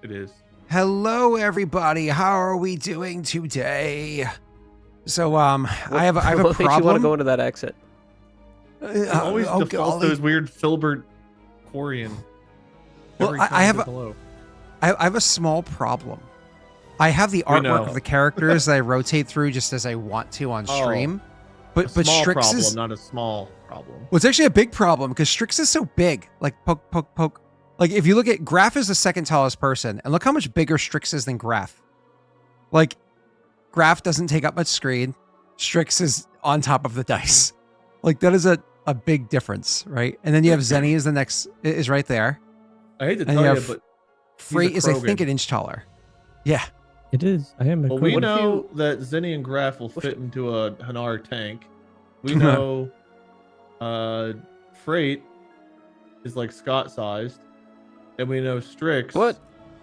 It is. Hello, everybody. How are we doing today? So, I have a What makes problem. you want to go into that exit? It always defaults golly. those weird Filbert Quarian. Well, every I time have it says a- hello. I have a small problem. I have the We know. artwork of the characters that I rotate through just as I want to on Oh. stream. A But small Strix problem, is not a small problem. well, it's actually a big problem because Strix is so big. Like poke, poke, poke. Like if you look at Graff is the second tallest person, and look how much bigger Strix is than Graff. Like Graff doesn't take up much screen. Strix is on top of the dice. Like that is a big difference, right? And then you have Zenny is the next is right there. I hate to And tell you you, have but Frait is I Krogan. think an inch taller. Yeah. It is. I am a well, we Krogan. know that Zenny and Graff will fit into a Hanar tank. We know Frait is like Scott sized, and we know Strix. What?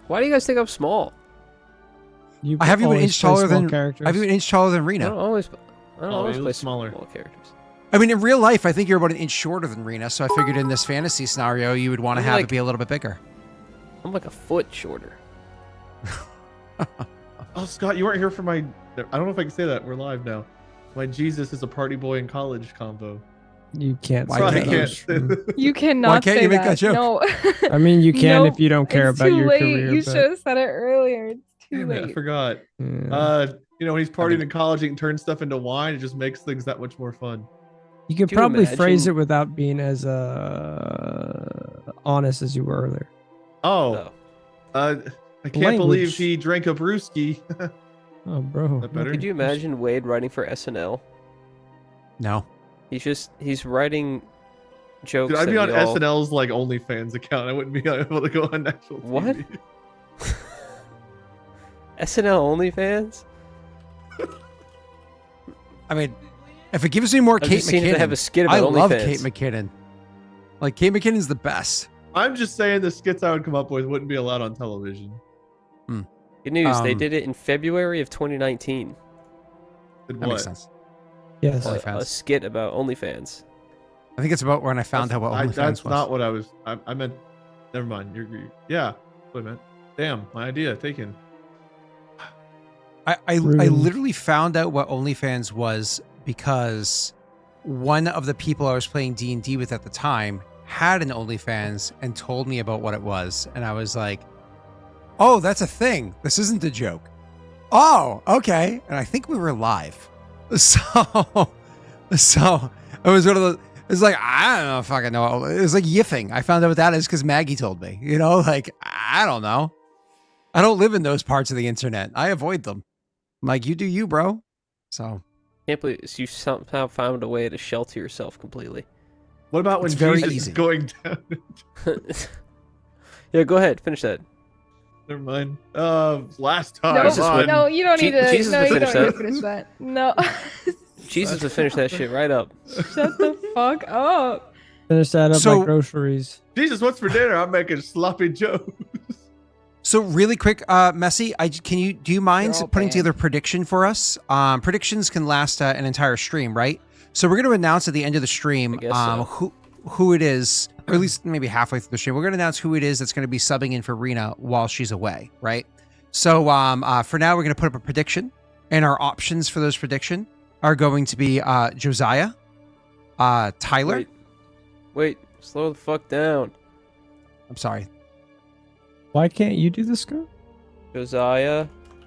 Why do you guys think I'm small? You I have you an always inch play taller small than characters. I have you an inch taller than I Rena. don't always Oh, always you play look smaller. small characters. I mean, in real life, I think you're about an inch shorter than Rena, so I figured in this fantasy scenario, you would want to I'm have like- it be a little bit bigger. I'm like a foot shorter. Oh, Scott, you weren't here for my. I don't know if I can say that. We're live now. My Jesus is a party boy in college combo. You can't. Why say Sorry, I that. can't say that. You cannot can't say you make that. that joke? No. I mean, you can No, if you don't care it's about too your late. career. You but, should have said it earlier. It's too Damn it, I late. forgot. yeah. You know, when he's partying in college, he can turn stuff into wine. It just makes things that much more fun. You could Could you probably phrase it imagine- without being as honest as you were earlier. Oh, No. I can't believe Language. he drank a brewski. Oh, bro. That better? Could you imagine Wade writing for SNL? No. He's writing jokes. Dude, I'd be that on we all- SNL's like OnlyFans account. I wouldn't be able to go on actual TV. What? SNL OnlyFans? I mean, if it gives me more I've Kate just seen it have a McKinnon, skit about I love OnlyFans. Kate McKinnon. Like, Kate McKinnon's the best. I'm just saying the skits I would come up with wouldn't be allowed on television. Good news, they Um, did it in February of 2019. Did That what? makes sense. Yes. Only- A OnlyFans. skit about OnlyFans. I think it's about when I found out what OnlyFans That's was. not what I was. I meant. Never mind. Yeah, that's what I meant. Damn, my idea taken. I Rude. literally found out what OnlyFans was because one of the people I was playing D&D with at the time had an OnlyFans and told me about what it was. And I was like, oh, that's a thing. This isn't a joke. Oh, okay. And I think we were live. So it was one of the, it's like, I don't know if I fucking know. It was like yiffing. I found out what that is because Maggie told me, you know, like, I don't know. I don't live in those parts of the internet. I avoid them. I'm like, you do you, bro. So Can't believe you somehow found a way to shelter yourself completely. What about when It's very Jesus easy. is going down? Yeah, go ahead, finish that. Never mind. Last time. No, Jesus would- no, you don't need to. Jesus No, would you finish don't need that. to finish that. No. Jesus would finish that shit right up. Shut the fuck up. Finish that up So- like groceries. Jesus, what's for dinner? I'm making sloppy joes. So really quick, Messy, do you mind They're all putting banned. together a prediction for us? Predictions can last an entire stream, right? So we're going to announce at the end of the stream I guess so. who it is, or at least maybe halfway through the stream. We're going to announce who it is that's going to be subbing in for Rena while she's away, right? So for now, we're going to put up a prediction, and our options for those prediction are going to be Josiah, Tyler. Wait, slow the fuck down. I'm sorry, Why can't you do this, girl? Josiah,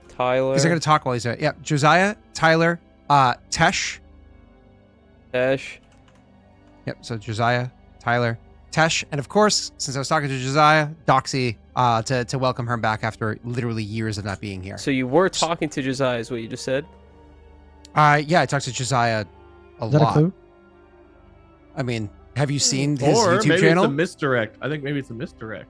Tyler, because I'm going to talk while he's there. Yeah, Josiah, Tyler, Tesh. Ash. Yep. So Josiah, Tyler, Tesh, and of course, since I was talking to Josiah, Doxy, to welcome her back after literally years of not being here. So you were talking to Josiah, is what you just said? Yeah, I talked to Josiah a Is that a lot. clue? I mean, have you seen his Or YouTube maybe channel? it's a misdirect. I think maybe it's a misdirect.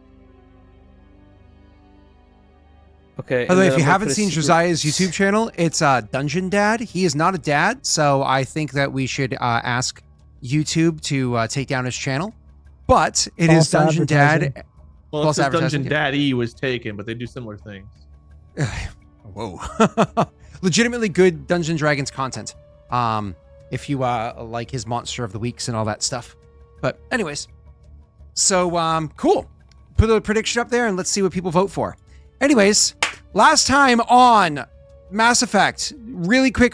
Okay. By the way, and if then you I'm gonna haven't put a seen secret- Josiah's YouTube channel, it's Dungeon Dad. He is not a dad, so I think that we should ask YouTube to take down his channel. But it is False Dungeon Dad. advertising. Well, False it says advertising, Dungeon yeah. Daddy was taken, but they do similar things. Whoa. Legitimately good Dungeons and Dragons content. If you like his Monster of the Weeks and all that stuff. But anyways, so cool. Put a prediction up there and let's see what people vote for. Anyways, last time on Mass Effect, really quick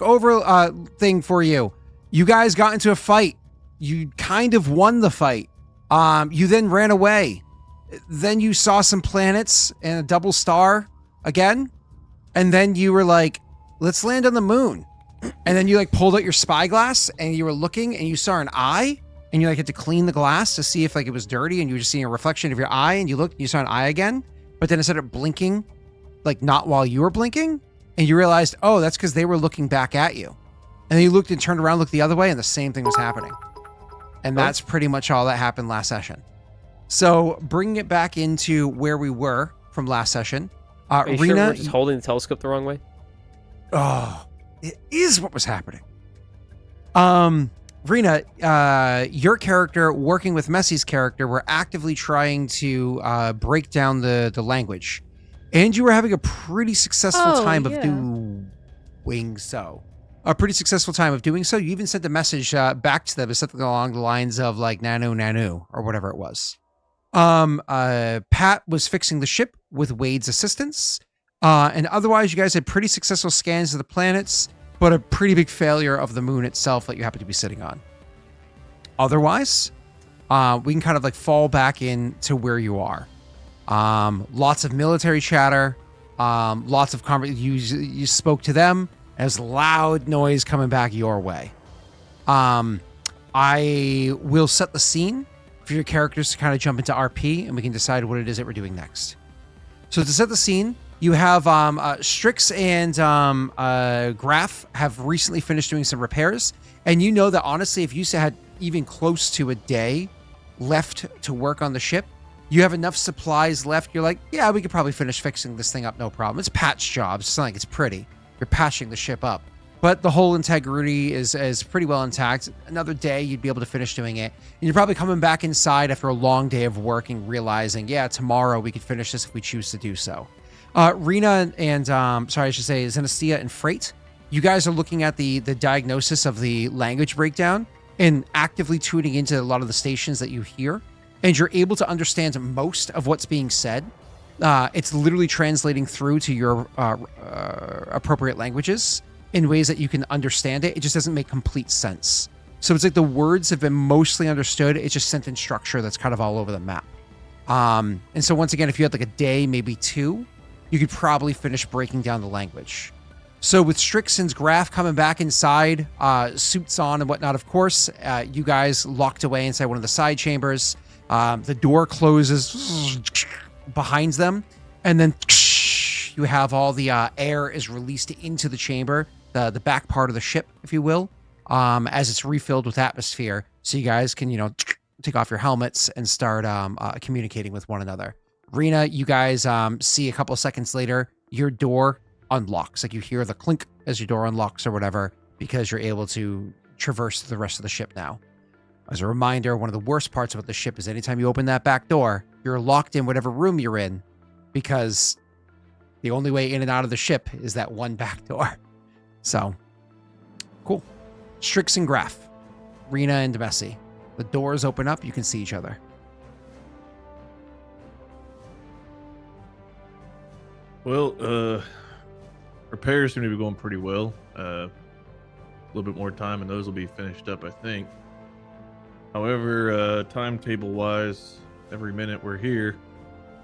thing for you. You guys got into a fight. You kind of won the fight. You then ran away. Then you saw some planets and a double star again. And then you were like, let's land on the moon. And then you like pulled out your spyglass and you were looking and you saw an eye and you like had to clean the glass to see if like it was dirty and you were just seeing a reflection of your eye and you looked and you saw an eye again, but then it started blinking, like not while you were blinking. And you realized, oh, that's because they were looking back at you. And then you looked and turned around, looked the other way, and the same thing was happening. And that's pretty much all that happened last session. So bringing it back into where we were from last session, Are you Rena, sure we're just holding the telescope the wrong way? oh, it is what was happening. Rena, your character working with Messi's character were actively trying to break down the language. And you were having a pretty successful time of doing so. A pretty successful time of doing so. You even sent a message back to them, something along the lines of like nanu, or whatever it was. Pat was fixing the ship with Wade's assistance. And otherwise, you guys had pretty successful scans of the planets, but a pretty big failure of the moon itself that you happen to be sitting on. Otherwise, we can kind of like fall back into where you are. Lots of military chatter, lots of you spoke to them as loud noise coming back your way. I will set the scene for your characters to kind of jump into RP and we can decide what it is that we're doing next. So to set the scene, you have Strix and Graff have recently finished doing some repairs. And you know that honestly, if you had even close to a day left to work on the ship, you have enough supplies left. You're like, yeah, we could probably finish fixing this thing up. No problem. It's patch jobs. It's not like it's pretty. You're patching the ship up. But the whole integrity is pretty well intact. Another day, you'd be able to finish doing it. And you're probably coming back inside after a long day of working, realizing, yeah, tomorrow we could finish this if we choose to do so. Rena and, Zenestthea and Frait, you guys are looking at the diagnosis of the language breakdown and actively tuning into a lot of the stations that you hear. And you're able to understand most of what's being said. It's literally translating through to your appropriate languages in ways that you can understand it. It just doesn't make complete sense. So it's like the words have been mostly understood. It's just sentence structure that's kind of all over the map. And so once again, if you had like a day, maybe two, you could probably finish breaking down the language. So with Strix and Graff coming back inside, suits on and whatnot, of course, you guys locked away inside one of the side chambers. The door closes behind them, and then you have all the air is released into the chamber, the back part of the ship, if you will, as it's refilled with atmosphere. So you guys can, take off your helmets and start communicating with one another. Rena, you guys see a couple of seconds later, your door unlocks. Like you hear the clink as your door unlocks or whatever, because you're able to traverse the rest of the ship now. As a reminder, one of the worst parts about the ship is anytime you open that back door, you're locked in whatever room you're in, because the only way in and out of the ship is that one back door. So, cool. Strix and Graff, Rena and Messi. The doors open up, you can see each other. Well, repairs seem to be going pretty well. A little bit more time and those will be finished up, I think. However, timetable-wise, every minute we're here,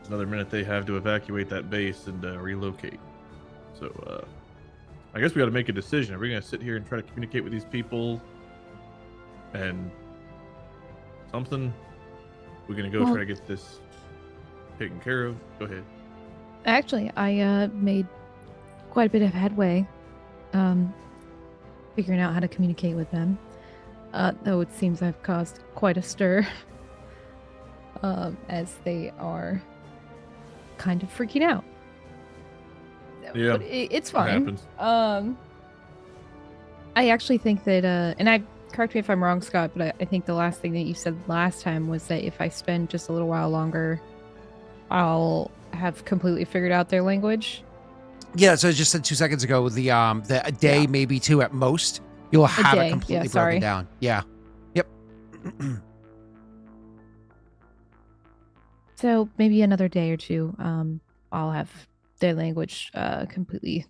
another minute they have to evacuate that base and relocate. So, I guess we got to make a decision. Are we going to sit here and try to communicate with these people and something? We're going to go try to get this taken care of? Go ahead. Actually, I made quite a bit of headway figuring out how to communicate with them. Though it seems I've caused quite a stir as they are kind of freaking out. Yeah, but it's fine. It I actually think that, and I correct me if I'm wrong, Scott, but I think the last thing that you said last time was that if I spend just a little while longer, I'll have completely figured out their language. Yeah, so I just said 2 seconds ago, the a day, maybe two at most, you'll have it completely broken down. Yeah. Yep. So maybe another day or two, I'll have their language completely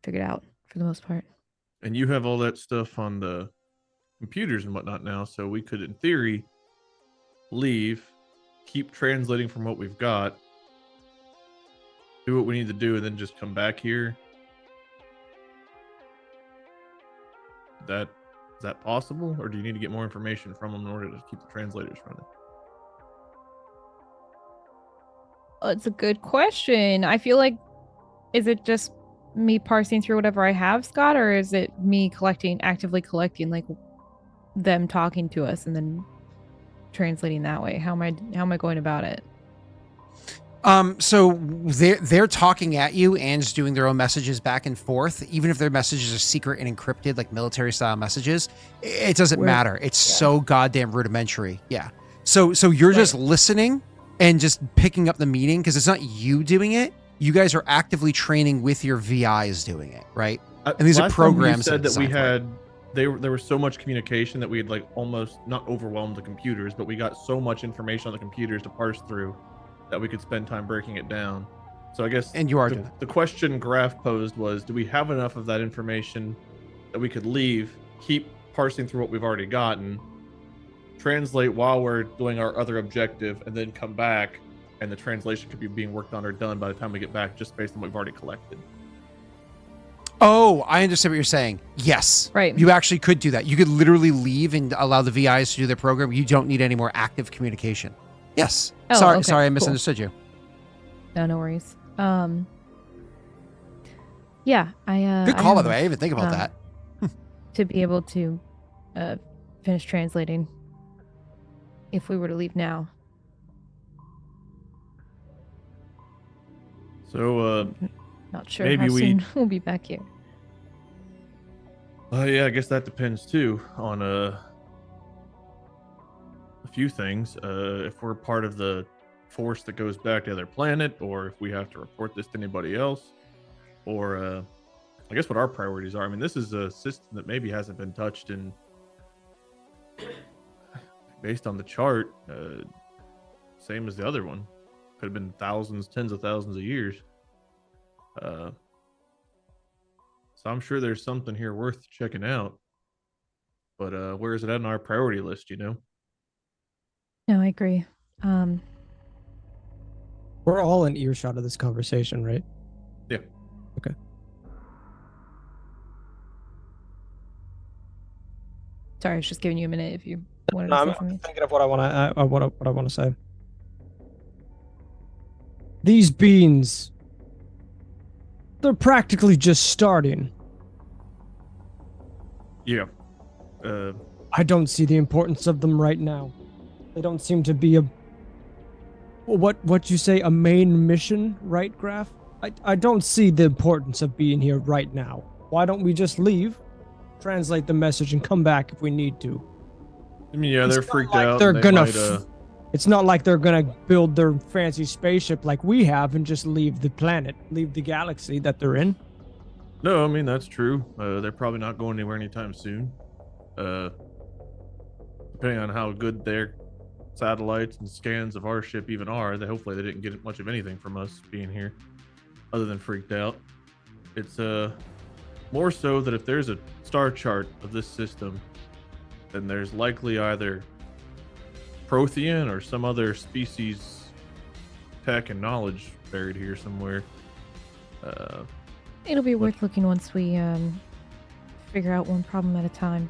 figured out for the most part. And you have all that stuff on the computers and whatnot now, so we could, in theory, leave, keep translating from what we've got, do what we need to do, and then just come back here. Is that possible, or do you need to get more information from them in order to keep the translators running? It's a good question. I feel like, is it just me parsing through whatever I have, Scott, or is it me actively collecting, like them talking to us and then translating that way? How am I going about it? So they're talking at you and doing their own messages back and forth, even if their messages are secret and encrypted, like military style messages. It doesn't matter. It's so goddamn rudimentary. Yeah. So you're just listening and just picking up the meaning, because it's not you doing it. You guys are actively training with your VIs doing it, right? And these are programs. Said that we had there was so much communication that we had like almost not overwhelmed the computers, but we got so much information on the computers to parse through that we could spend time breaking it down. So I guess and you are doing the question Graff posed was, do we have enough of that information that we could leave, keep parsing through what we've already gotten, translate while we're doing our other objective, and then come back and the translation could be being worked on or done by the time we get back, just based on what we've already collected. Oh, I understand what you're saying. Yes. Right. You actually could do that. You could literally leave and allow the VIs to do their program. You don't need any more active communication. Yes. Oh, sorry, okay, sorry, I cool. misunderstood you. No worries. Yeah, Good call, by the way. I didn't even think about that. to be able to finish translating if we were to leave now. So Not sure maybe how we- soon we'll be back here. yeah, I guess that depends too on a few things. If we're part of the force that goes back to the other planet, or if we have to report this to anybody else, or I guess what our priorities are. I mean, this is a system that maybe hasn't been touched in, based on the chart, same as the other one. Could have been thousands, tens of thousands of years. So I'm sure there's something here worth checking out. But where is it at on our priority list, you know? No, I agree. We're all in earshot of this conversation, right? Yeah. Okay. Sorry, I was just giving you a minute if you wanted No, to I'm say something. thinking of what I want to say. These beans, they're practically just starting. Yeah. I don't see the importance of them right now. They don't seem to be what you say, a main mission, right, Graff? I don't see the importance of being here right now. Why don't we just leave, translate the message, and come back if we need to? I mean, yeah, It's they're not freaked like out. they're and they gonna might, It's not like they're gonna build their fancy spaceship like we have and just leave the planet, leave the galaxy that they're in. No, I mean, that's true. They're probably not going anywhere anytime soon. Depending on how good their satellites and scans of our ship even are, hopefully they didn't get much of anything from us being here, other than freaked out. It's more so that if there's a star chart of this system, then there's likely either Prothean or some other species tech and knowledge buried here somewhere. It'll be worth looking once we figure out one problem at a time.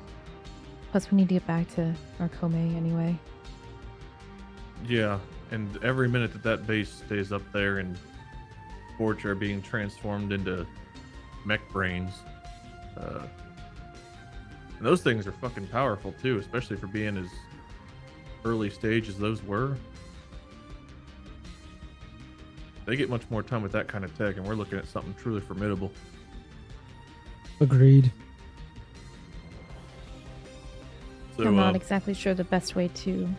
Plus, we need to get back to our Kome anyway. Yeah, and every minute that base stays up there and Forge are being transformed into mech brains. And those things are fucking powerful too, especially for being as early stage as those were. They get much more time with that kind of tech, and we're looking at something truly formidable. Agreed. So, I'm not exactly sure the best way to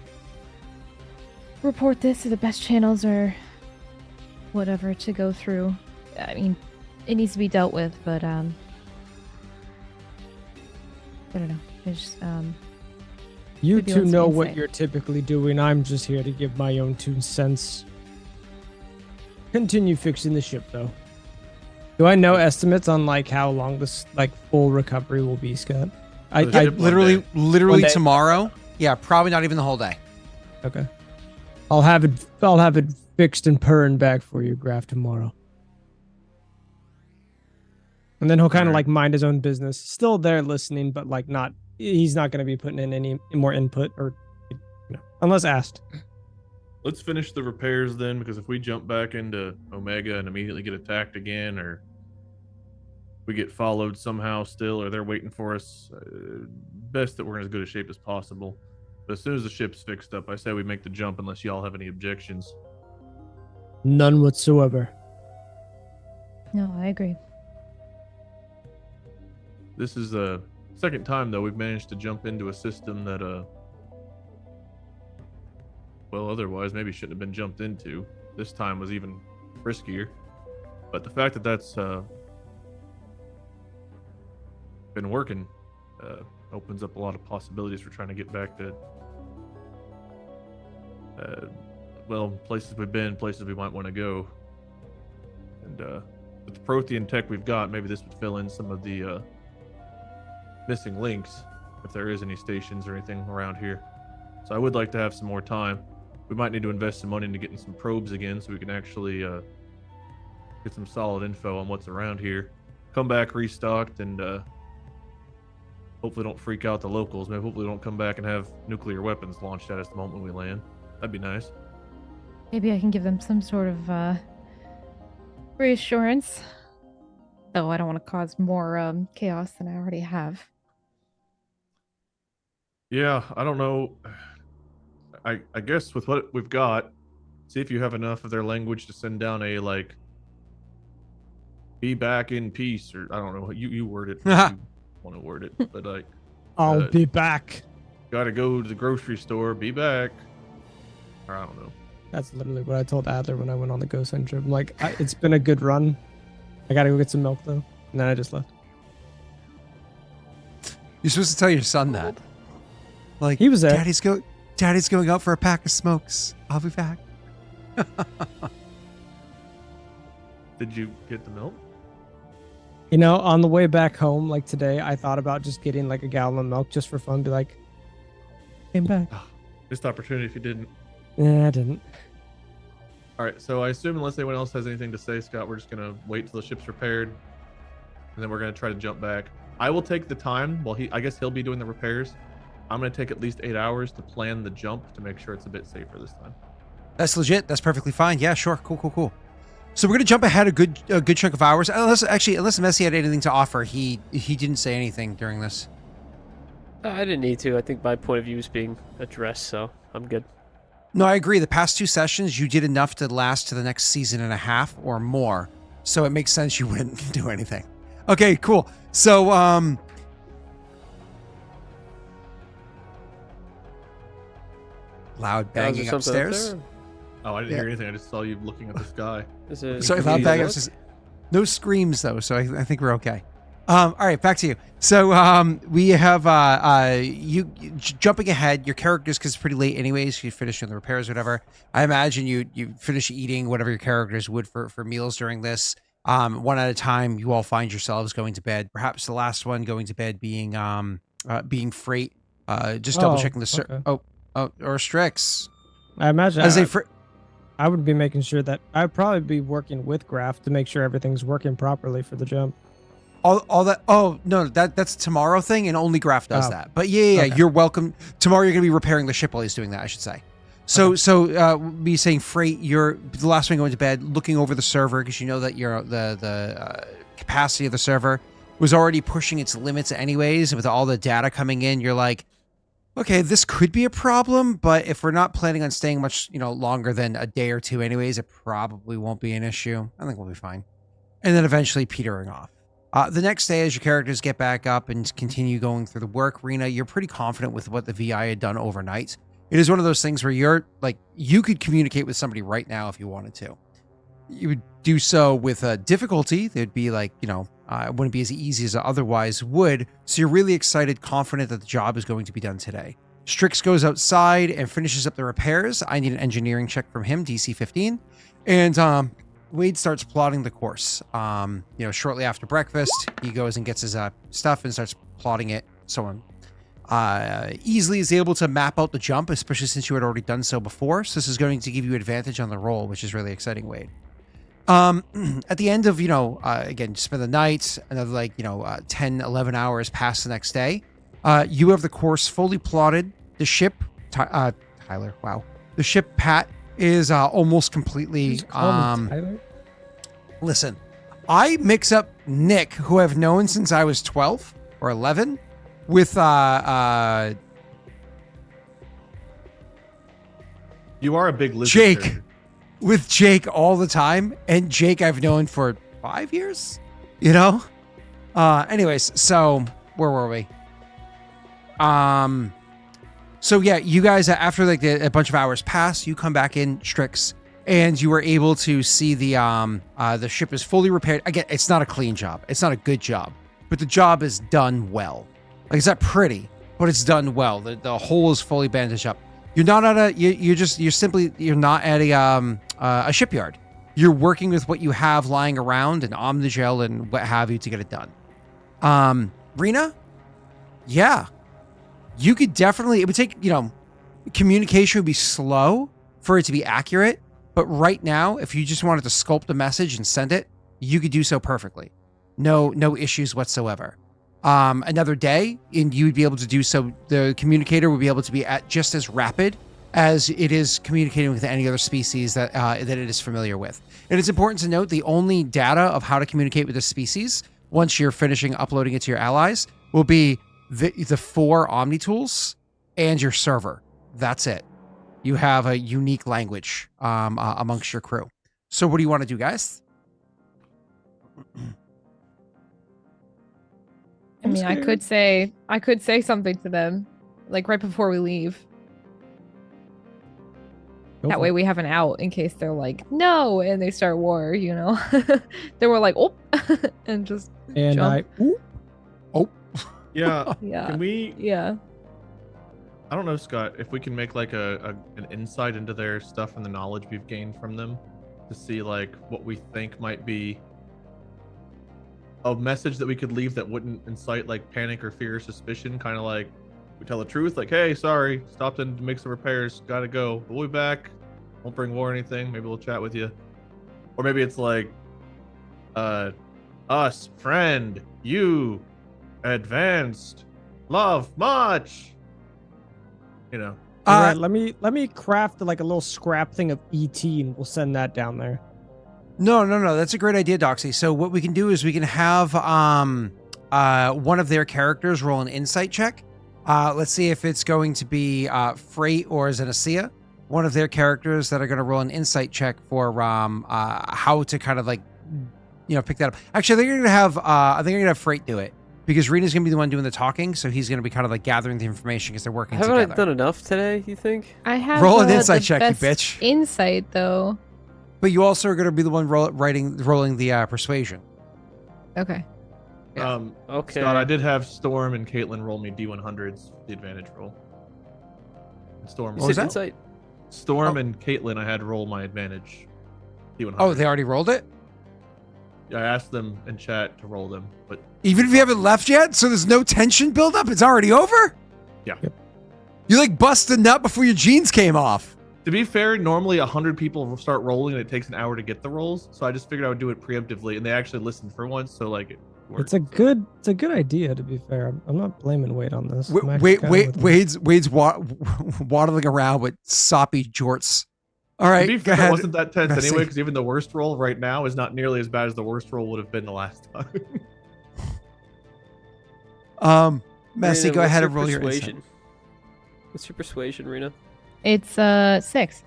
report this, or the best channels, or whatever to go through. I mean, it needs to be dealt with, but I don't know. It's You Maybe two let's know be what insane. you're typically doing. I'm just here to give my own 2 cents. continue fixing the ship, though. Do I know estimates on like how long this like full recovery will be, Scott? I Ship one literally day. One day. tomorrow. Yeah, probably not even the whole day. okay. I'll have it fixed and purring back for you, Graff, tomorrow. And then he'll kind of Alright. like mind his own business. Still there listening, but like not. He's not going to be putting in any more input or, unless asked. Let's finish the repairs then, because if we jump back into Omega and immediately get attacked again, or we get followed somehow still, or they're waiting for us, best that we're in as good a shape as possible. But as soon as the ship's fixed up, I say we make the jump unless y'all have any objections. None whatsoever. No, I agree. This is the second time, though, we've managed to jump into a system that, well, otherwise maybe shouldn't have been jumped into. This time was even riskier. But the fact that that's been working opens up a lot of possibilities for trying to get back to, well, places we've been, places we might want to go. And with the Prothean tech we've got, maybe this would fill in some of the missing links, if there is any stations or anything around here. So I would like to have some more time. We might need to invest some money into getting some probes again, so we can actually get some solid info on what's around here. Come back restocked, and hopefully don't freak out the locals. Maybe hopefully don't come back and have nuclear weapons launched at us the moment we land. That'd be nice. Maybe I can give them some sort of reassurance. Though I don't want to cause more chaos than I already have. Yeah, I don't know. I guess with what we've got, see if you have enough of their language to send down a, like, be back in peace, or I don't know, you word it how you want to word it, but like, I'll be back. gotta go to the grocery store, be back, or I don't know. That's literally what I told Adler when I went on the Ghost Hunt trip. I'm like, it's been a good run. I gotta go get some milk though, and then I just left. You're supposed to tell your son that. Like, He was there. Daddy's going out for a pack of smokes. I'll be back. Did you get the milk? You know, on the way back home, like today, I thought about just getting like a gallon of milk just for fun. Be like, came back. Missed opportunity if you didn't. Yeah, I didn't. All right, so I assume unless anyone else has anything to say, Scott, we're just gonna wait till the ship's repaired, and then we're gonna try to jump back. I will take the time. Well, I guess he'll be doing the repairs. I'm gonna take at least 8 hours to plan the jump to make sure it's a bit safer this time. That's legit. That's perfectly fine. Yeah, sure. Cool. So we're gonna jump ahead a good chunk of hours. Unless Messi had anything to offer, he didn't say anything during this. I didn't need to. I think my point of view is being addressed, so I'm good. No, I agree. The past 2 sessions, you did enough to last to the next season and a half or more. So it makes sense you wouldn't do anything. Okay, cool. So, loud Now, is there banging something up upstairs. there? Oh, I didn't Yeah. hear anything. I just saw you looking at the sky. Is it Sorry, can loud we banging look? upstairs. No screams though, so I think we're okay. All right, back to you. So we have you jumping ahead. Your characters, because it's pretty late anyways. You finish doing the repairs, or whatever. I imagine you finish eating whatever your characters would for meals during this. One at a time. You all find yourselves going to bed. Perhaps the last one going to bed being Frait. Just double checking the okay. or Strix. I imagine As I would be making sure that I'd probably be working with Graff to make sure everything's working properly for the jump. all that. Oh no, that's a tomorrow thing, and only Graff does Oh. that. But yeah, Okay. you're welcome. Tomorrow you're gonna be repairing the ship while he's doing that, I should say. So be saying Frait, you're the last one going to bed, looking over the server because you know that the capacity of the server was already pushing its limits anyways. With all the data coming in, you're like, okay, this could be a problem, but if we're not planning on staying much, longer than a day or two anyways, it probably won't be an issue. I think we'll be fine. And then eventually petering off. The next day, as your characters get back up and continue going through the work, Rena, you're pretty confident with what the VI had done overnight. It is one of those things where you're like, you could communicate with somebody right now if you wanted to. You would do so with difficulty. There'd be like, it wouldn't be as easy as it otherwise would. So you're really excited, confident that the job is going to be done today. Strix goes outside and finishes up the repairs. I need an engineering check from him, DC 15. And Wade starts plotting the course. Shortly after breakfast, he goes and gets his stuff and starts plotting it. Someone easily is able to map out the jump, especially since you had already done so before. So this is going to give you advantage on the roll, which is really exciting, Wade. At the end of, again, spend the night, another 10, 11 hours past the next day, you have the course fully plotted. The ship, Tyler, wow. The ship, Pat, is almost completely, Just call me Tyler. listen, I mix up Nick, who I've known since I was 12 or 11, with, You are a big lizard. Jake. character. with Jake all the time, and Jake I've known for 5 years, anyways, so where were we? So yeah, you guys, after a bunch of hours pass, you come back in Strix, and you were able to see the ship is fully repaired. Again, it's not a clean job, it's not a good job, but the job is done well. Like, it's not pretty, but it's done well. The hull is fully bandaged up. You're not at you're not at a shipyard. You're working with what you have lying around and Omnigel and what have you to get it done. Rena? Yeah. You could definitely, it would take, communication would be slow for it to be accurate, but right now, if you just wanted to sculpt a message and send it, you could do so perfectly. No issues whatsoever. Another day, and you would be able to do so. The communicator would be able to be at just as rapid as it is communicating with any other species that it is familiar with. And it's important to note the only data of how to communicate with a species, once you're finishing uploading it to your allies, will be the 4 Omni tools and your server. That's it. You have a unique language amongst your crew. So what do you want to do, guys? I mean, I could say something to them, like right before we leave. That way we have an out in case they're like, no, and they start war, Then we're like, oh, and just jump. Yeah. Yeah. Can we? Yeah. I don't know, Scott. If we can make like an insight into their stuff and the knowledge we've gained from them, to see like what we think might be a message that we could leave that wouldn't incite like panic or fear or suspicion. Kind of like we tell the truth, like, hey, sorry, stopped in to make some repairs, gotta go, we'll be back, won't bring war or anything, maybe we'll chat with you. Or maybe it's like us, friend, you, advanced, love much, All right, let me craft like a little scrap thing of ET, and we'll send that down there. No. That's a great idea, Doxy. So what we can do is we can have one of their characters roll an insight check. Let's see if it's going to be Frait or Zenestthea. One of their characters that are going to roll an insight check for how to kind of pick that up. Actually, I think I'm gonna have Frait do it, because Rena's gonna be the one doing the talking, so he's gonna be kind of like gathering the information because they're working Haven't together. I done enough today, you think? I have Roll an insight the check, you best bitch. Insight though. But you also are going to be the one rolling the persuasion. Okay. Yeah. Okay. Scott, I did have Storm and Caitlin roll me D100s, the advantage roll. Storm. You What was said that? insight? Storm and Caitlin, I had roll my advantage. D100. Oh, they already rolled it? Yeah, I asked them in chat to roll them, but Even if you haven't left yet, so there's no tension buildup? It's already over? yeah. Yep. You like bust a nut before your jeans came off. To be fair, normally 100 people will start rolling and it takes an hour to get the rolls, so I just figured I would do it preemptively, and they actually listened for once, so like it worked. It's a good idea, to be fair. I'm not blaming Wade on this. I'm actually Wait, kinda with him. Wade's waddling around with soppy jorts. All right, To be go fair, it ahead. wasn't that tense Messi. anyway, because even the worst roll right now is not nearly as bad as the worst roll would have been the last time. Messi, Rena, go what's ahead your and roll your insight. persuasion. What's your persuasion, Rena? It's 6.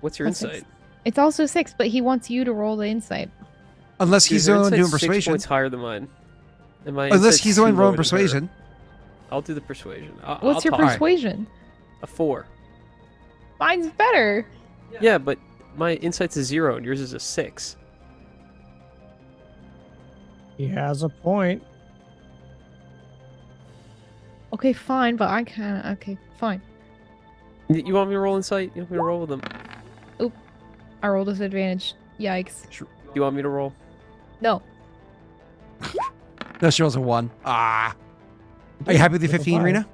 What's your That's insight? 6. It's also 6, but he wants you to roll the insight. Unless Dude, he's the your one doing insight's 6 persuasion. points higher than mine. And my Unless insight's he's the one 2 rolling lower than her. persuasion. I'll do the persuasion. What's I'll your talk. persuasion? A 4. Mine's better. Yeah, but my insight's a 0 and yours is a 6. He has a point. Okay, fine, but I can't. Okay, fine. You want me to roll insight? You want me to roll with them? I rolled disadvantage. Yikes. Do you want me to roll? No. No, she rolls a 1. Ah. Are you happy with the 15, Rena?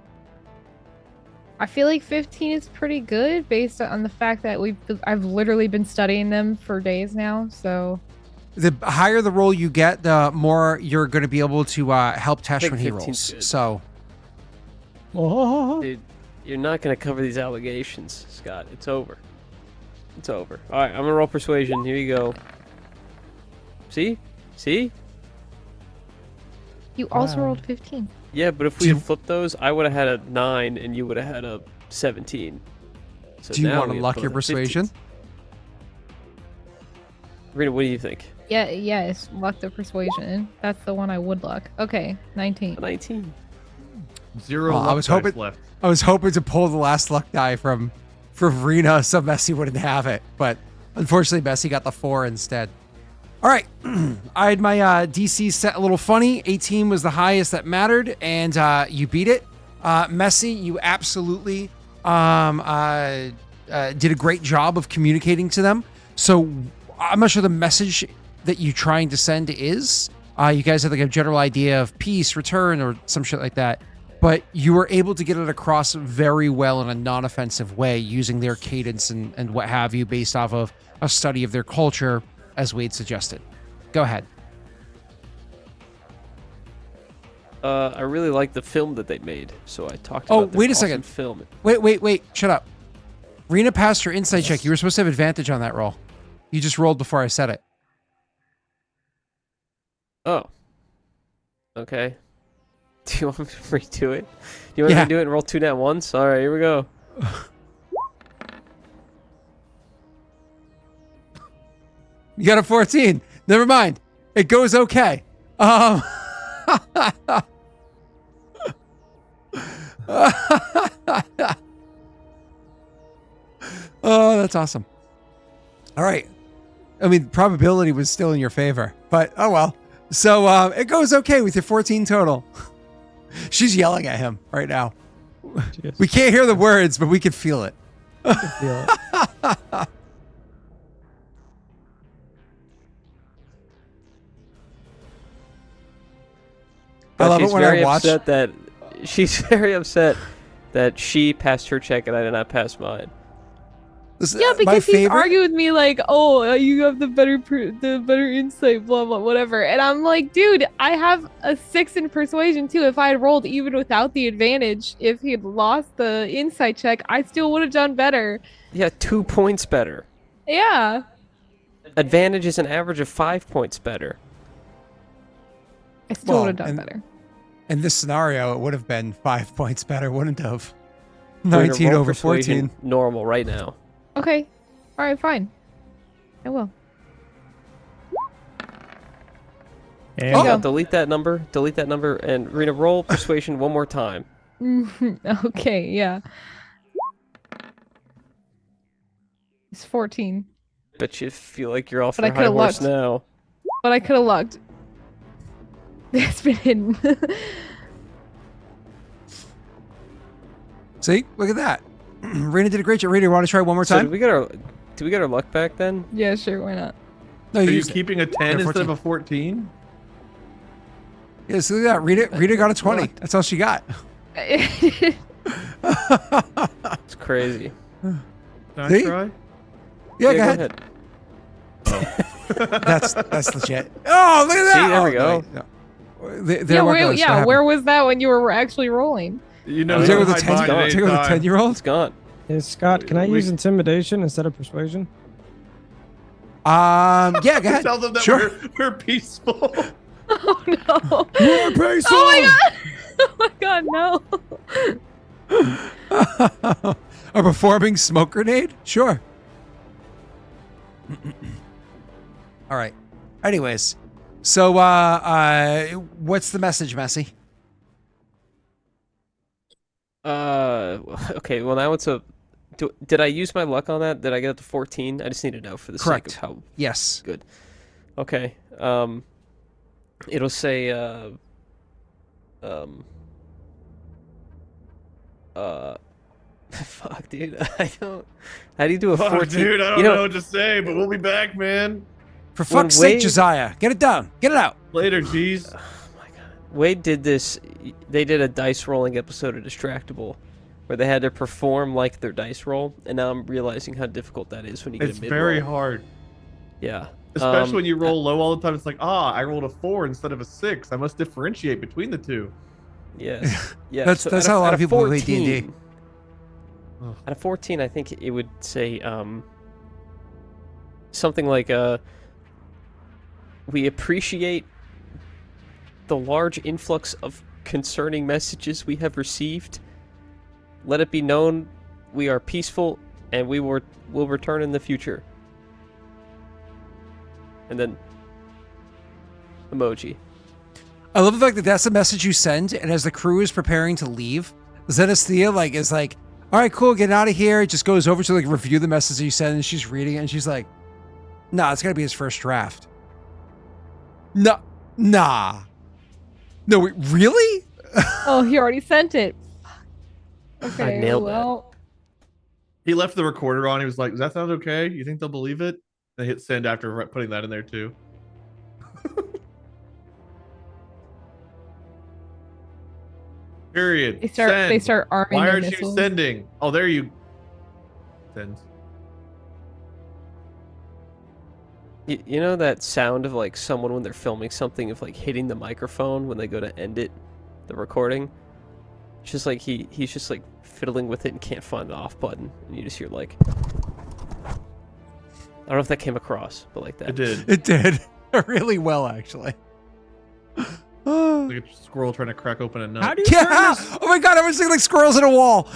I feel like 15 is pretty good based on the fact that I've literally been studying them for days now. So The higher the roll you get, the more you're going to be able to help Tesh when he 15's rolls. good. So, Oh, Dude, you're not gonna cover these allegations, Scott. It's over. It's over. All right, I'm gonna roll persuasion. Here you go. See? you also Wow. rolled 15. Yeah, but if we had flipped those, I would have had a 9 and you would have had a 17. So do you now want we to have luck both your at persuasion? 15s. Rena, what do you think? Yeah, yes. Luck the persuasion. That's the one I would luck. Okay, 19. A 19. 0 Well, I luck was dice hoping- left. I was hoping to pull the last luck die from Rena so Messi wouldn't have it, but unfortunately Messi got the 4 instead. All right, I had my DC set a little funny. 18 was the highest that mattered, and you beat it. Messi, you absolutely did a great job of communicating to them. So I'm not sure the message that you're trying to send is. You guys have like a general idea of peace, return, or some shit like that. But you were able to get it across very well in a non-offensive way using their cadence and what have you based off of a study of their culture, as Wade suggested. Go ahead. I really like the film that they made, so I talked Oh, about their wait a awesome second. film. Wait. Shut up. Rena passed her insight check. You were supposed to have advantage on that roll. You just rolled before I said it. Oh. Okay. Do you want me to redo it? Do you want me Yeah. to do it and roll 2 nat 1s? All right, here we go. You got a 14. Never mind. It goes okay. Oh, that's awesome. All right. I mean, probability was still in your favor, but oh well. So it goes okay with your 14 total. She's yelling at him right now. Cheers. We can't hear the words, but we can feel it. I can feel it. I love it she's when I very watch. upset that she's very upset that she passed her check and I did not pass mine. This- Yeah, my because he's favorite- arguing with me like, "Oh, you have the better insight, blah blah, whatever." And I'm like, "Dude, I have a 6 in persuasion too. If I had rolled even without the advantage, if he'd lost the insight check, I still would have done better." Yeah, 2 points better. Yeah, Advantage is an average of 5 points better. I still Well, would have done and- better. In this scenario, it would have been 5 points better, wouldn't it have? We're gonna 19 roll over persuasion 14. normal right now. Okay, all right, fine. I will. And Oh. go. Delete that number. Delete that number, and Rena, roll persuasion one more time. Okay, yeah. It's 14, Bet you feel like you're off But I your high could've horse lucked. now. but I could have lucked. It's been hidden. See? Look at that. Rena did a great job. Rena, you want to try one more So time? did we get our luck back then? Yeah, sure, why not? No, Are you used it. keeping a 10 Yeah, instead 14. of a 14? Yeah, so look at that. Rita got a 20. That's all she got. It's crazy. Can I See? try? Yeah, go ahead. That's legit. Oh, look at that. See, there we Oh, go. wait, no. There Yeah, what where, goes. yeah, What where was that when you were actually rolling? You know, Oh, happened? Take it with a my 10 mind gone. ain't take it with a time. 10-year-old? It's gone. Hey, Scott, can I We- use intimidation instead of persuasion? Yeah, go ahead. Tell them that Sure. we're peaceful. Oh no! More peaceful! Oh my god! No! A performing smoke grenade? Sure. All right. Anyways, so what's the message, Messi? Okay. Well, now it's a. Did I use my luck on that? Did I get up to 14? I just need to know for the Correct. sake of how. Yes. Good. Okay. It'll say. Fuck, dude. I don't. How do you do a 14? Fuck, dude, I don't you know what to say, but we'll be back, man. For When fuck's sake, Wade- Josiah, get it down. Get it out. Later, geez. Oh my god. Wade did this. They did a dice rolling episode of Distractable where they had to perform like their dice roll, and now I'm realizing how difficult that is when you get It's a mid very hard. Yeah. Especially when you roll low all the time. It's like, I rolled a 4 instead of a 6. I must differentiate between the two. Yes. Yeah. That's so how a lot out of people play 14 D&D. Ugh. Out of 14, I think it would say something like we appreciate the large influx of concerning messages we have received. Let it be known we are peaceful and we will return in the future. And then emoji. I love the fact that that's the message you send, and as the crew is preparing to leave, Zenestthea is like, all right, cool, get out of here. It just goes over to like review the message you send, and she's reading it, and she's like, nah, it's gotta be his first draft. No, nah. No, wait, really? Oh, he already sent it. Okay, nailed that. well, He left the recorder on. He was like, does that sound okay? You think they'll believe it? They hit send after putting that in there too. Period. they Send. start arming Why their aren't you missiles. sending? Oh, there you send. You know that sound of like someone when they're filming something of like hitting the microphone when they go to end it, the recording? It's just like he's just like fiddling with it and can't find the off button, and you just hear like, I don't know if that came across, but like that. It did. It did. Really well, actually. Like a squirrel trying to crack open a nut. How do you turn Yeah! this? Oh my god, I was seeing like squirrels in a wall.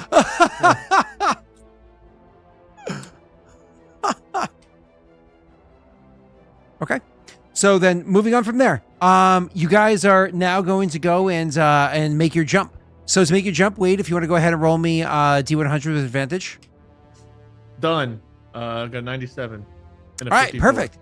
Okay. So then moving on from there, you guys are now going to go and make your jump. So to make your jump, Wade, if you want to go ahead and roll me D100 with advantage. Done. Got 97. And a All right, 54. perfect.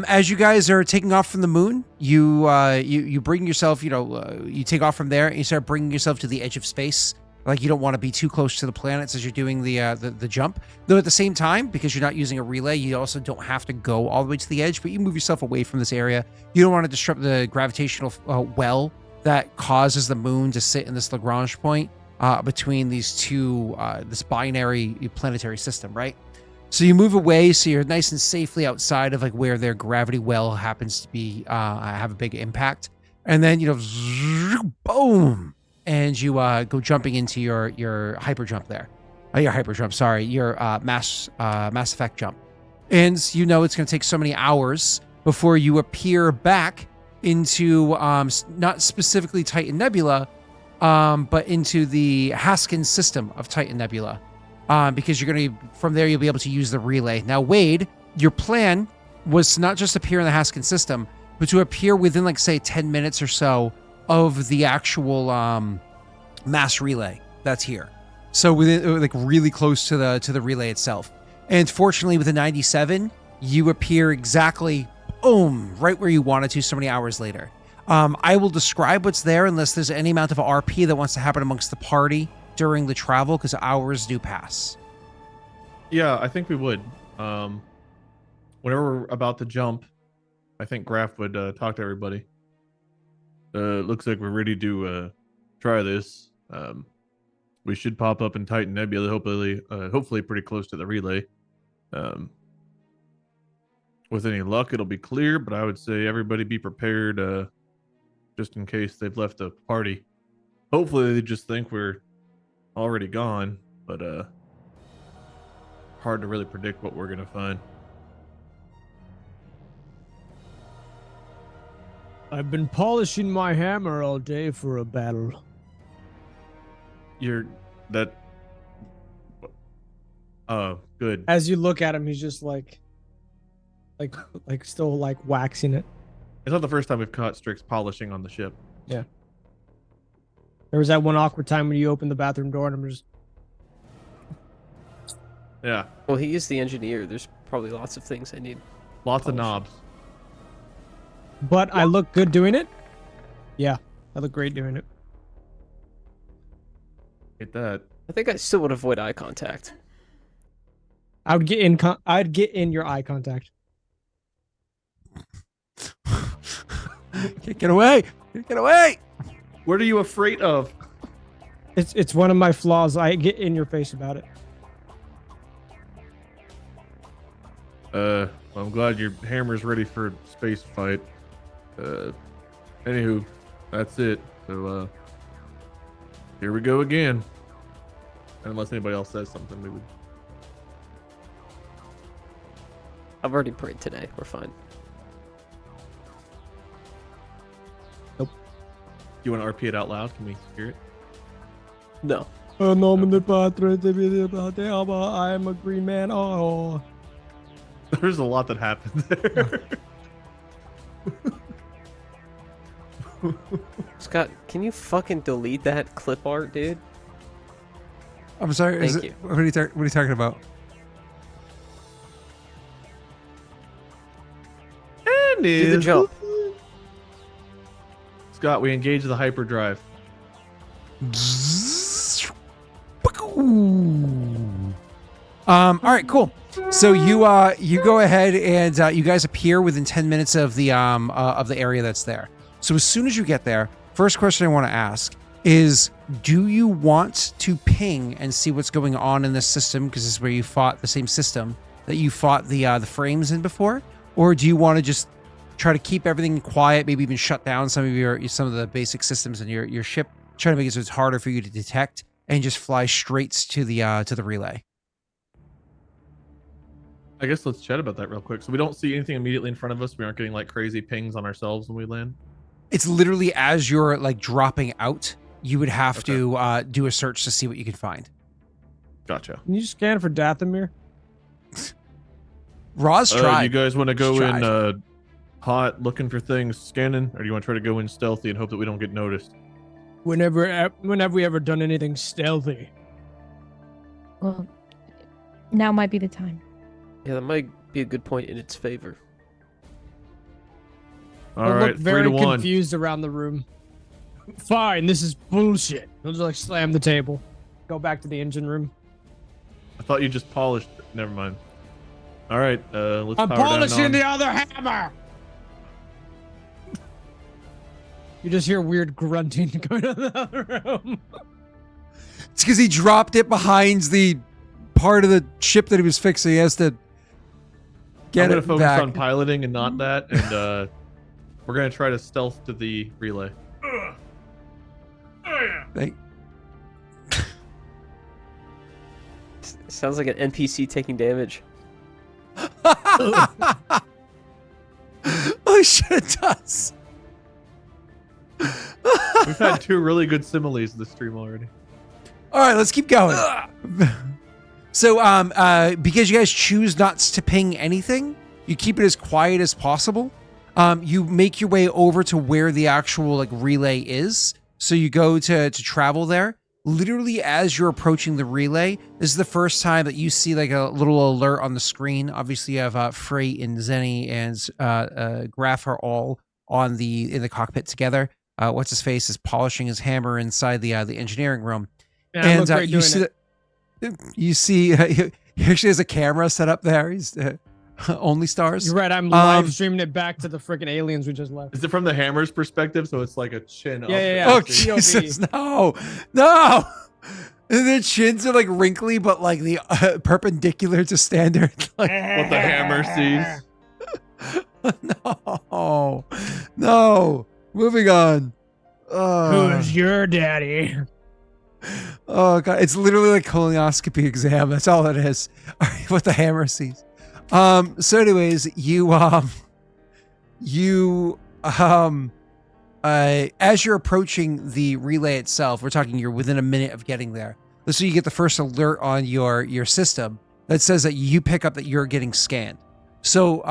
As you guys are taking off from the moon, you bring yourself, you take off from there and you start bringing yourself to the edge of space. Like you don't want to be too close to the planets as you're doing the jump. Though at the same time, because you're not using a relay, you also don't have to go all the way to the edge, but you move yourself away from this area. You don't want to disrupt the gravitational well that causes the moon to sit in this Lagrange point between these two, this binary planetary system, right? So you move away, so you're nice and safely outside of like where their gravity well happens to be, have a big impact. And then, boom, and you go jumping into your hyper jump there. Your hyper jump, sorry, your mass effect jump. And it's going to take so many hours before you appear back into not specifically Titan Nebula, but into the Haskins system of Titan Nebula. Because you're going to, from there, you'll be able to use the relay. Now, Wade, your plan was to not just appear in the Haskins system, but to appear within, like, say, 10 minutes or so of the actual mass relay that's here. So within, like, really close to the relay itself. And fortunately, with the 97, you appear exactly, boom, right where you wanted to so many hours later. I will describe what's there unless there's any amount of RP that wants to happen amongst the party during the travel, because hours do pass. Yeah, I think we would. Whenever we're about to jump, I think Graff would talk to everybody. Looks like we're ready to try this. We should pop up in Titan Nebula, hopefully pretty close to the relay. With any luck, it'll be clear, but I would say everybody be prepared just in case they've left the party. Hopefully they just think we're already gone, but hard to really predict what we're gonna find. I've been polishing my hammer all day for a battle. Good. As you look at him, he's just like still like waxing it. It's not the first time we've caught Strix polishing on the ship. There was that one awkward time when you opened the bathroom door and I'm just... Yeah, Well, he is the engineer. There's probably lots of things I need. lots of Polish. knobs. But I look good doing it? Yeah, I look great doing it. Get that. I think I still would avoid eye contact. I'd get in your eye contact. Can't get away! Can't get away! What are you afraid of? It's one of my flaws. I get in your face about it. Well, I'm glad your hammer's ready for a space fight. Anywho, that's it. So, here we go again. Unless anybody else says something, we would. I've already prayed today. We're fine. Do you want to RP it out loud? Can we hear it? No. I am a green man. Oh. There's a lot that happened there. Scott, can you fucking delete that clip art, dude? I'm sorry. Thank you. What are you talking about? Do the jump. Scott, we engage the hyperdrive. All right, cool. So you go ahead and you guys appear within 10 minutes of the area that's there. So as soon as you get there, first question I want to ask is, do you want to ping and see what's going on in this system, because this is where you fought the same system that you fought the frames in before, or do you want to just try to keep everything quiet, maybe even shut down some of the basic systems in your ship, try to make it so it's harder for you to detect, and just fly straight to the relay? I guess let's chat about that real quick. So we don't see anything immediately in front of us. We aren't getting like crazy pings on ourselves when we land. It's literally as you're like dropping out, you would have to do a search to see what you can find. Gotcha. Can you scan for Dathomir? Roz tried. You guys want to go Tried. in hot, looking for things, scanning, or do you want to try to go in stealthy and hope that we don't get noticed? Whenever we ever done anything stealthy? Well, now might be the time. Yeah, that might be a good point in its favor. All I right, look very 3 to 1. confused around the room. Fine, this is bullshit. I'll just like slam the table. Go back to the engine room. I thought you just polished it. Never mind. All right, let's I'm power down polishing on. the other hammer. You just hear weird grunting going on in the other room. It's because he dropped it behind the part of the ship that he was fixing. He has to I'm get gonna it focus back. on piloting and not that, and we're gonna try to stealth to the relay. Thank- Sounds like an NPC taking damage. Oh shit, it does. We've had 2 really good similes this stream already. All right, let's keep going. So, because you guys choose not to ping anything, you keep it as quiet as possible. You make your way over to where the actual like relay is. So you go to travel there. Literally, as you're approaching the relay, this is the first time that you see like a little alert on the screen. Obviously, you have Frait and Zenny and Graff are all in the cockpit together. What's his face is polishing his hammer inside the engineering room. Yeah, And you see you see he actually has a camera set up there. He's only stars. You're right. I'm live streaming it back to the freaking aliens we just left. Is it from the hammer's perspective? So it's like a chin up. Yeah. Oh POV. Jesus, no. And the chins are like wrinkly, but like the perpendicular to standard. Like, What the hammer sees. no. Moving on. Who's your daddy? Oh god, it's literally like colonoscopy exam. That's all it is. All right, what the hammer sees. So anyways, as you're approaching the relay itself, we're talking you're within a minute of getting there. So you get the first alert on your system that says that you pick up that you're getting scanned. So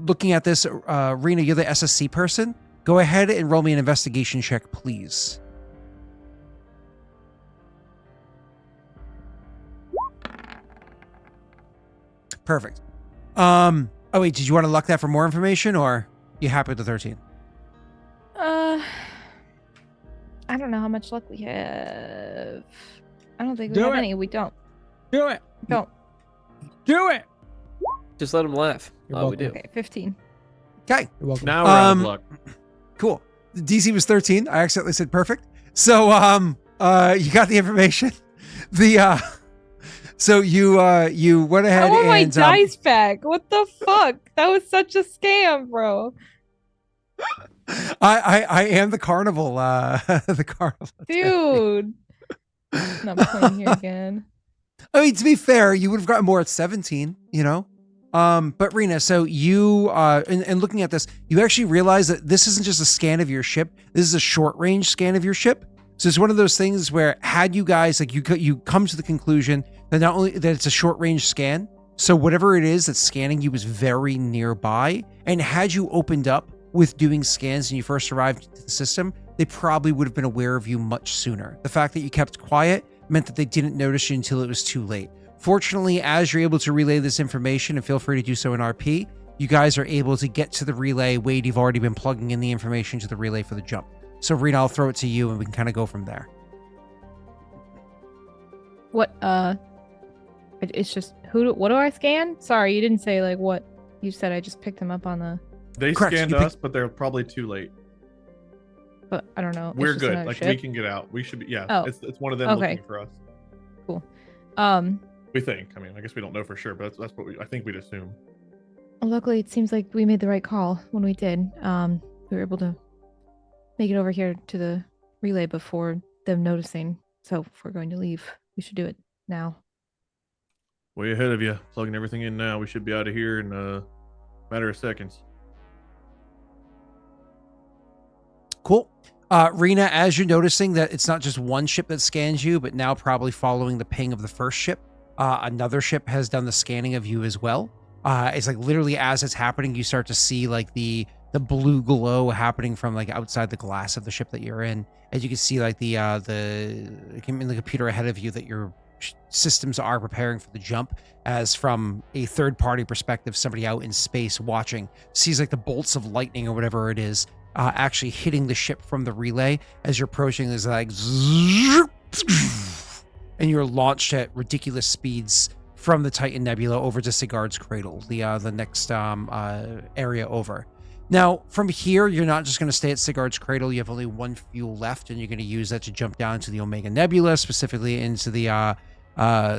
looking at this, Rena, you're the SSC person. Go ahead and roll me an investigation check, please. Perfect. Oh wait, did you want to luck that for more information, or you happy with the 13? I don't know how much luck we have. I don't think we Do have it. any. We don't. Do it. Don't. Do it. Just let him laugh. You're Oh, we do. Okay, 15. Okay. You're welcome. Now we're out of Um, luck. Cool. The DC was 13. I accidentally said perfect. So you got the information. The so you went ahead I want my and dice back. What the fuck? That was such a scam, bro. I am the carnival the carnival attendant. Dude. Not playing here again. I mean, to be fair, you would have gotten more at 17, you know? But Rena, so you, and looking at this, you actually realize that this isn't just a scan of your ship. This is a short range scan of your ship. So it's one of those things where had you guys, like you come to the conclusion that not only that it's a short range scan, so whatever it is that's scanning you is very nearby. And had you opened up with doing scans when you first arrived into the system, they probably would have been aware of you much sooner. The fact that you kept quiet meant that they didn't notice you until it was too late. Fortunately, as you're able to relay this information, and feel free to do so in RP, you guys are able to get to the relay. Wade, you've already been plugging in the information to the relay for the jump. So Rena, I'll throw it to you and we can kind of go from there. What it's just what do I scan? Sorry, you didn't say like what you said. I just picked them up on the They Correct, scanned you picked- us, but they're probably too late. but I don't know. It's We're just good. another Like ship? we can get out. We should be. Yeah. Oh, It's one of them okay. looking for us. Um We think. I mean, I guess we don't know for sure, but that's what I think we'd assume. luckily it seems like we made the right call when we did. We were able to make it over here to the relay before them noticing. So if we're going to leave, we should do it now. Way ahead of you. Plugging everything in now. We should be out of here in a matter of seconds. Cool. Rena, as you're noticing that it's not just one ship that scans you, but now probably following the ping of the first ship, another ship has done the scanning of you as well. It's like literally as it's happening, you start to see like the blue glow happening from like outside the glass of the ship that you're in. As you can see like in the computer ahead of you that your systems are preparing for the jump, as from a third party perspective, somebody out in space watching sees like the bolts of lightning or whatever it is actually hitting the ship from the relay as you're approaching. Is like and you're launched at ridiculous speeds from the Titan Nebula over to Sigard's Cradle, the next area over. Now, from here, you're not just going to stay at Sigard's Cradle. You have only one fuel left, and you're going to use that to jump down to the Omega Nebula, specifically into the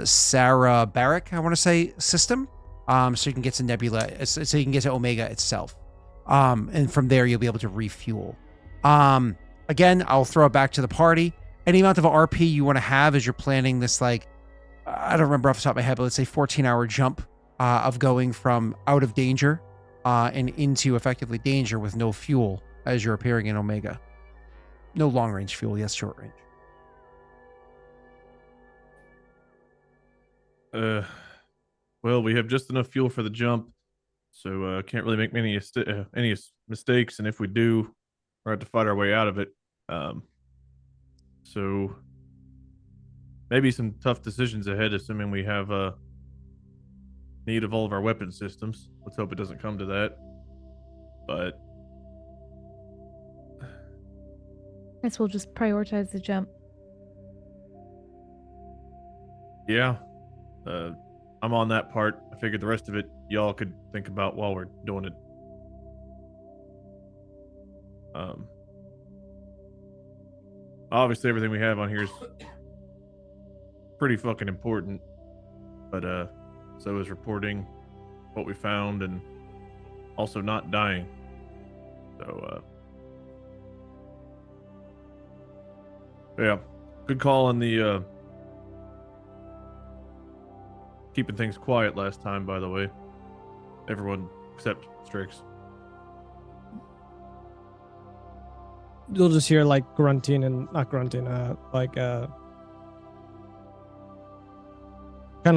Sarah Barrick, I want to say, system. So you can get to Nebula, so you can get to Omega itself. And from there, you'll be able to refuel. Again, I'll throw it back to the party. Any amount of RP you want to have as you're planning this, like, I don't remember off the top of my head, but let's say 14-hour jump of going from out of danger and into effectively danger with no fuel as you're appearing in Omega. No long-range fuel, yes, short range. Well, we have just enough fuel for the jump, so can't really make any mistakes. And if we do, we're have to fight our way out of it. So maybe some tough decisions ahead, assuming we have need of all of our weapon systems. Let's hope it doesn't come to that. But Guess we'll just prioritize the jump. yeah, I'm on that part. I figured the rest of it y'all could think about while we're doing it. Obviously everything we have on here is pretty fucking important, but so is reporting what we found and also not dying. So yeah, good call on the keeping things quiet last time, by the way. Everyone except Strix. You'll just hear like grunting and not grunting, kind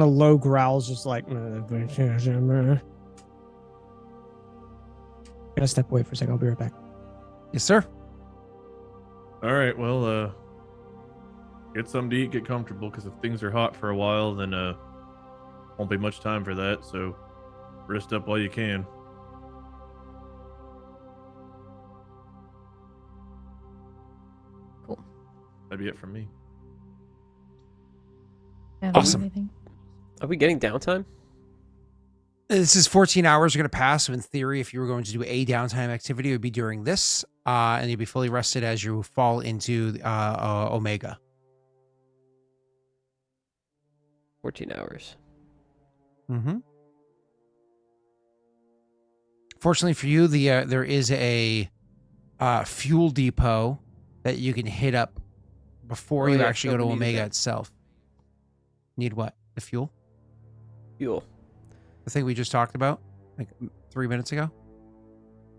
of low growls, just like. Gonna step away for a second. I'll be right back. Yes, sir. All right, well, get something to eat, get comfortable, because if things are hot for a while, then won't be much time for that. So rest up while you can. Cool. That'd be it from me. Yeah, Awesome. Anything? Are we getting downtime? This is 14 hours are going to pass. So in theory, if you were going to do a downtime activity, it would be during this, and you'd be fully rested as you fall into Omega. 14 hours. Mm-hmm. Fortunately for you, there is a fuel depot that you can hit up before you actually go to Omega itself. Need what? The fuel? Fuel. The thing we just talked about like 3 minutes ago?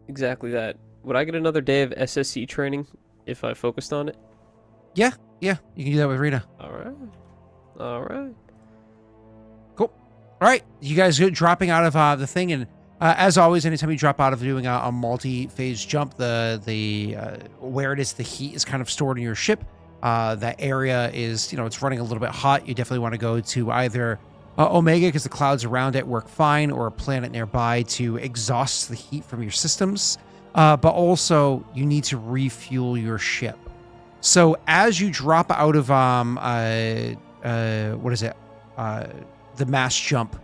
Exactly that. Would I get another day of SSC training if I focused on it? Yeah, you can do that with Rena. All right. Cool. All right, you guys are dropping out of the thing, and as always, anytime you drop out of doing a multi-phase jump, the where it is the heat is kind of stored in your ship. That area is, it's running a little bit hot. You definitely want to go to either Omega because the clouds around it work fine, or a planet nearby to exhaust the heat from your systems. But also, you need to refuel your ship. So as you drop out of the mass jump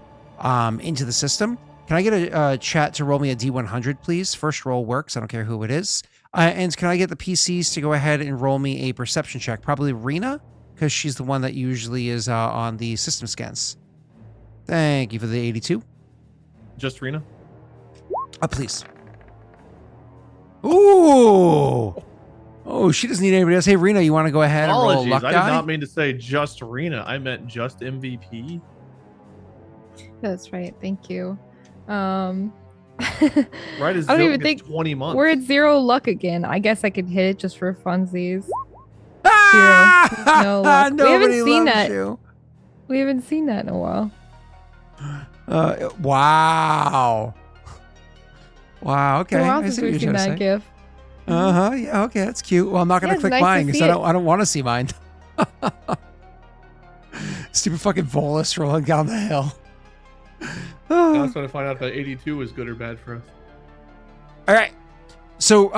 into the system, can I get a chat to roll me a D100, please? First roll works. I don't care who it is. And can I get the PCs to go ahead and roll me a perception check? Probably Rena, because she's the one that usually is on the system scans. Thank you for the 82. Just Rena? Please. Ooh. Oh, she doesn't need anybody else. Hey, Rena, you want to go ahead and roll Apologies, luck I die? did not mean to say just Rena. I meant just MVP. That's right. Thank you. Right as I don't Zoe even gets think 20 months. we're at 0 luck again. I guess I could hit it just for funsies. Ah! No luck. We haven't Nobody seen loves that. you. We haven't seen that in a while. Wow. Wow. Okay. Who I else see is what you're boosting trying to that say. gif? Yeah. Okay. That's cute. Well, I'm not gonna Yeah, it's click nice to mine because see I don't want to see mine. Stupid fucking Volus rolling down the hill. I was trying to find out if 82 was good or bad for us. All right. So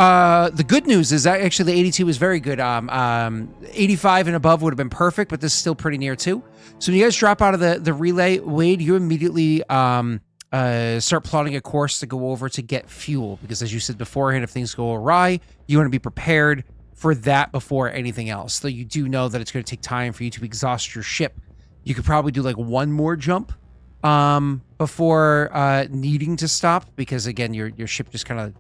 the good news is that actually the 82 is very good. 85 and above would have been perfect, but this is still pretty near too. So when you guys drop out of the relay, Wade, you immediately start plotting a course to go over to get fuel, because as you said beforehand, if things go awry, you want to be prepared for that before anything else. So you do know that it's going to take time for you to exhaust your ship. You could probably do like one more jump before needing to stop, because again, your ship just kind of...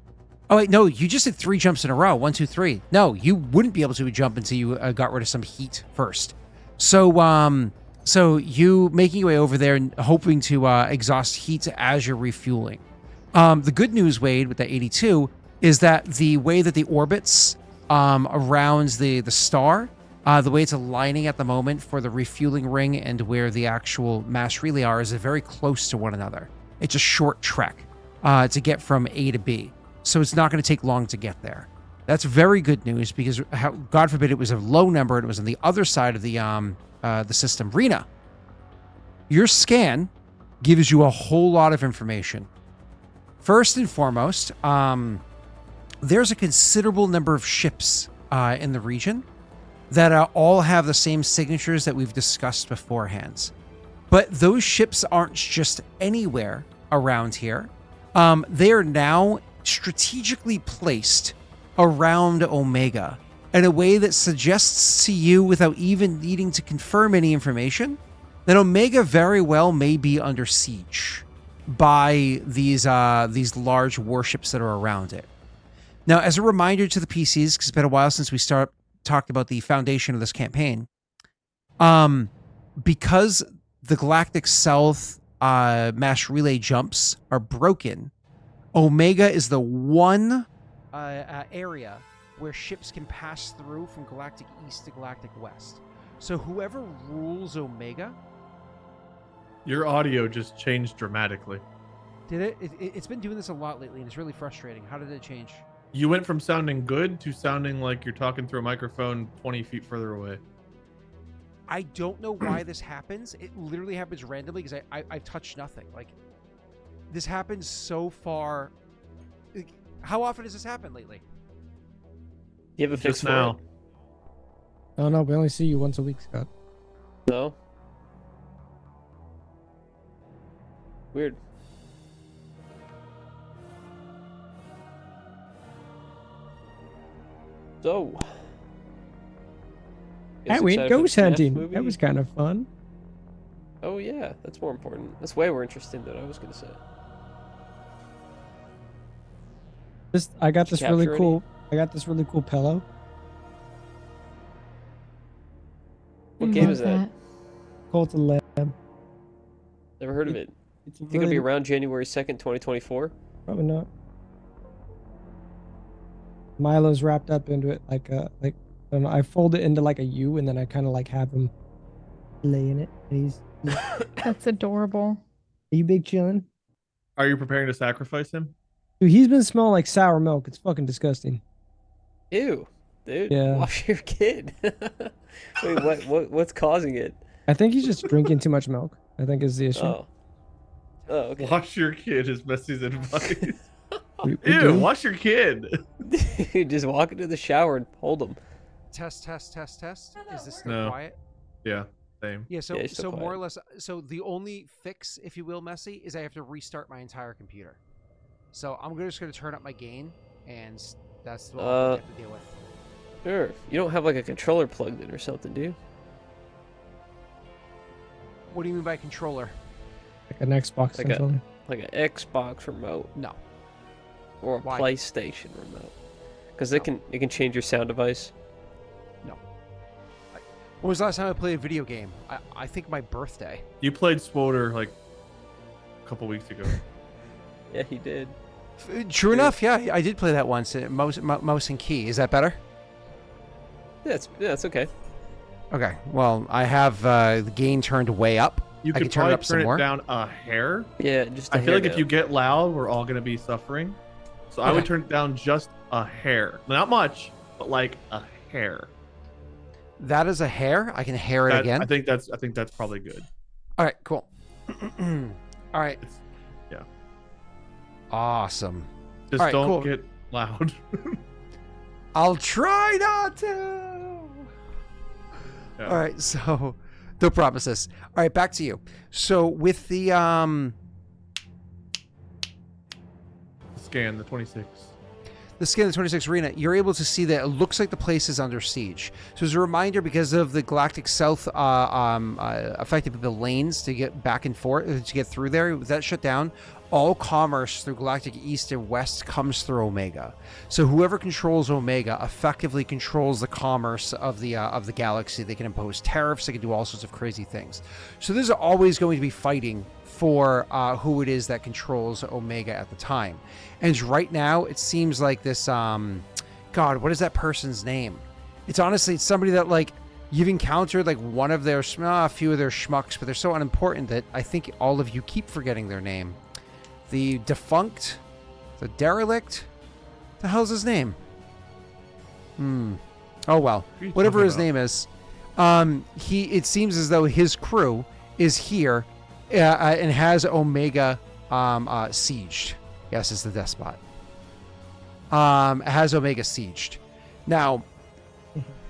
Oh wait, no, you just did 3 jumps in a row. 1, 2, 3. No, you wouldn't be able to jump until you got rid of some heat first. So you making your way over there and hoping to exhaust heat as you're refueling. The good news, Wade, with the 82 is that the way that the orbits around the star, the way it's aligning at the moment for the refueling ring and where the actual mass relay are is very close to one another. It's a short trek to get from A to B. So it's not going to take long to get there. That's very good news, because God forbid it was a low number and it was on the other side of the system. Rena, your scan gives you a whole lot of information. First and foremost, there's a considerable number of ships in the region that all have the same signatures that we've discussed beforehand. But those ships aren't just anywhere around here. They are now strategically placed around Omega in a way that suggests to you, without even needing to confirm any information, that Omega very well may be under siege by these large warships that are around it. Now, as a reminder to the PCs, because it's been a while since we talked about the foundation of this campaign, because the Galactic South mass relay jumps are broken, Omega is the one area where ships can pass through from Galactic East to Galactic West. So whoever rules Omega... Your audio just changed dramatically. Did it? It's been doing this a lot lately, and it's really frustrating. How did it change? You went from sounding good to sounding like you're talking through a microphone 20 feet further away. I don't know why this happens. It literally happens randomly because I've touched nothing. Like, this happens so far. Like, how often does this happen lately? You have a fix Just for now. Oh no, we only see you once a week, Scott. it? No. Weird. So. I Guys went excited for the ghost FNAF hunting. movie? That was kind of fun. Oh yeah, that's more important. That's way more interesting than I was gonna say. I got Did you this really capture any? cool. I got this really cool pillow. What I game love is that? Cult of Lamb. Never heard of it. It's Think it'll be around January 2nd, 2024? Probably not. Milo's wrapped up into it like I don't know. I fold it into like a U, and then I kind of like have him lay in it. And he's That's adorable. are you big chillin'? Are you preparing to sacrifice him? Dude, he's been smelling like sour milk. It's fucking disgusting. Ew, dude. Yeah. Wash your kid. Wait, what's causing it? I think he's just drinking too much milk. I think is the issue. Oh. Oh, okay. Wash your kid is Messi's advice. We Ew, do. wash your kid. Just walk into the shower and hold him. Test, test, test, test. Is this still No. quiet? Yeah, same. Yeah, so Yeah, it's still so more or quiet. less, so the only fix, if you will, Messy, is I have to restart my entire computer. So I'm just going to turn up my gain, and that's what I have to deal with. Sure. You don't have like a controller plugged in or something, do you? What do you mean by controller? Like an Xbox Like a- controller. Like an Xbox remote No. or a Why? PlayStation remote? Because No. it can change your sound device. When was the last time I played a video game? I think my birthday. You played Swoter like a couple weeks ago. Yeah, he did. True enough, yeah, I did play that once. Mouse and key. Is that better? Yeah, it's okay. Okay. Well, I have the gain turned way up. You I could can turn it probably up some turn it more. down a hair. Yeah, just. I feel like if you get loud, we're all gonna be suffering. So I would Okay. turn it down just a hair, not much, but like a hair. That is a hair. I can hair it That- again. I think that's probably good. All right, cool. All right. It's- yeah. Awesome. Just All right, don't cool. get loud. I'll try not to. Yeah. All right, so no promises. All right, back to you. So with the Scan the 26. the skin of the 26 Rena, you're able to see that it looks like the place is under siege. So as a reminder, because of the Galactic South affected the lanes to get back and forth, to get through there, with that shut down, all commerce through Galactic East and West comes through Omega. So whoever controls Omega effectively controls the commerce of the galaxy. They can impose tariffs, they can do all sorts of crazy things. So there's always going to be fighting for who it is that controls Omega at the time. And right now, it seems like this, God, what is that person's name? It's somebody that, like, you've encountered, like, one of their, a few of their schmucks, but they're so unimportant that I think all of you keep forgetting their name. The defunct, the derelict, the hell's his name? Oh, well, Who are you whatever talking his about? name is. It seems as though his crew is here and has Omega sieged. Yes, it's the despot. Has Omega sieged. Now,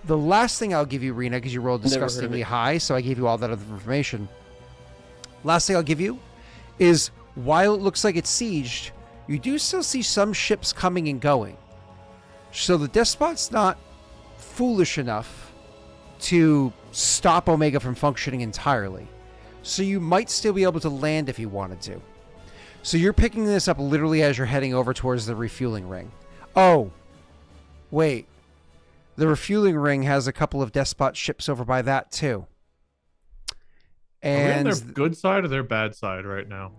the last thing I'll give you, Rena, because you rolled Never heard of disgustingly it. high, so I gave you all that other information. Last thing I'll give you is, while it looks like it's sieged, you do still see some ships coming and going. So the despot's not foolish enough to stop Omega from functioning entirely. So you might still be able to land if you wanted to. So you're picking this up literally as you're heading over towards the refueling ring. Oh, wait. The refueling ring has a couple of despot ships over by that too. Are we on And their good side or their bad side right now?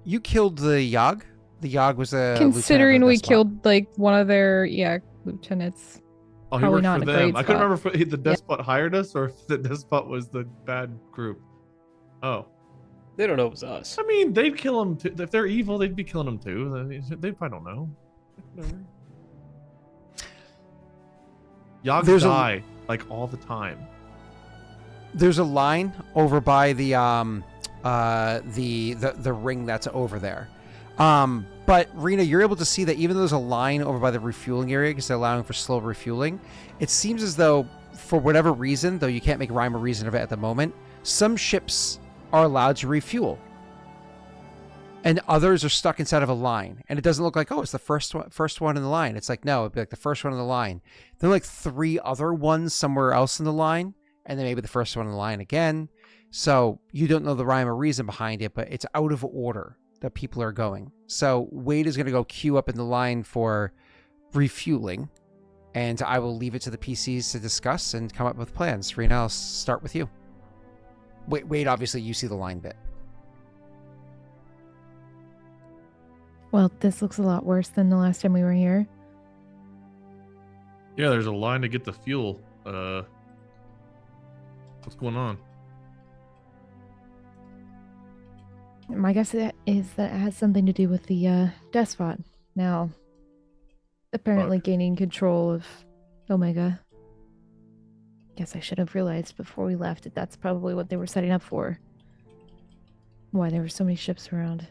you killed the Yogg. The Yogg was a Considering lieutenant of the we despot. killed like one of their lieutenants. Oh, he Probably worked not for in a them. great I couldn't spot. remember if the despot hired us or if the despot was the bad group. Oh, They don't know it was us. I mean, they'd kill them too. If they're evil, they'd be killing them too. I mean, they probably don't know. Whatever. Yogg There's a- die like all the time. There's a line over by the ring that's over there. But Rena, you're able to see that even though there's a line over by the refueling area because they're allowing for slow refueling, it seems as though, for whatever reason, though you can't make rhyme or reason of it at the moment, some ships are allowed to refuel. and others are stuck inside of a line, and it doesn't look like, oh, it's the first one in the line. It's like, no, it'd be like the first one in the line. Then like 3 other ones somewhere else in the line, and then maybe the first one in the line again. So you don't know the rhyme or reason behind it, but it's out of order that people are going. So Wade is going to go queue up in the line for refueling, and I will leave it to the PCs to discuss and come up with plans. Rena, I'll start with you. Wade, obviously you see the line bit. Well, this looks a lot worse than the last time we were here. Yeah, there's a line to get the fuel. What's going on? My guess is that it has something to do with the despot. Now, apparently gaining control of Omega. Guess I should have realized before we left that that's probably what they were setting up for. Why there were so many ships around.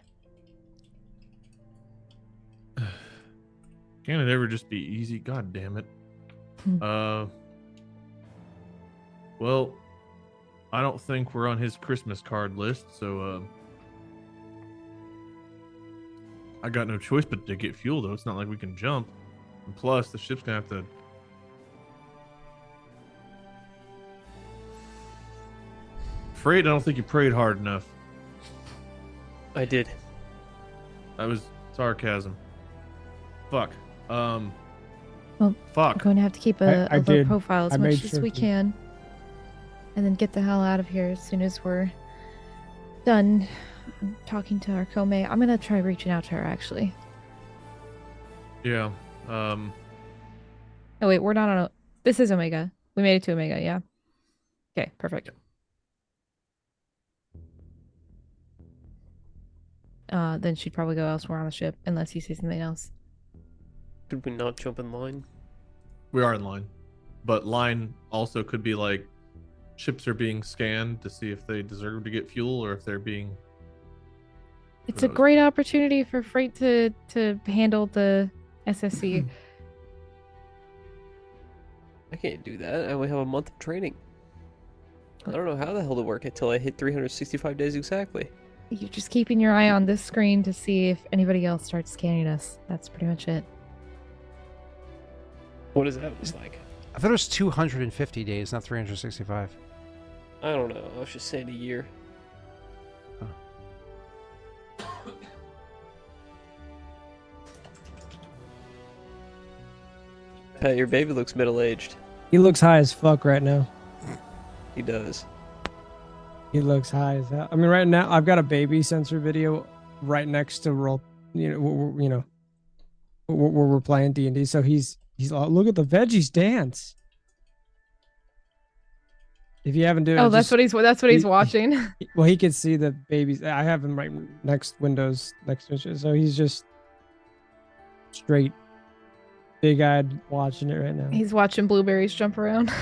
Can't it ever just be easy? God damn it. Well, I don't think we're on his Christmas card list, so I got no choice but to get fuel, though. It's not like we can jump. And plus, the ship's gonna have to... Frait, I don't think you prayed hard enough. I did. That was sarcasm. Fuck. Well, Fuck. We're going to have to keep a low did. profile as I much made as sure we to. can. And then get the hell out of here as soon as we're done talking to our Kome. I'm going to try reaching out to her, actually. Yeah. Oh, wait, we're not on a... This is Omega. We made it to Omega, yeah? Okay, perfect. Then she'd probably go elsewhere on the ship, unless you say something else. Could we not jump in line? We are in line. But line also could be like ships are being scanned to see if they deserve to get fuel or if they're being... It's a great opportunity for Frait to handle the SSC. I can't do that. I only have a month of training. I don't know how the hell to work it till I hit 365 days exactly. You're just keeping your eye on this screen to see if anybody else starts scanning us. That's pretty much it. What does that look like? I thought it was 250 days, not 365. I don't know. I was just saying a year. Pat, your baby looks middle-aged. He looks high as fuck right now. He does. He looks high as hell. I mean, right now I've got a baby sensor video right next to roll. Where we're playing D&D. So he's look at the veggies dance. If you haven't done, Oh, that's what he's watching. Well, he can see the babies. I have him right next windows next to it, so he's just straight big-eyed watching it right now. He's watching blueberries jump around.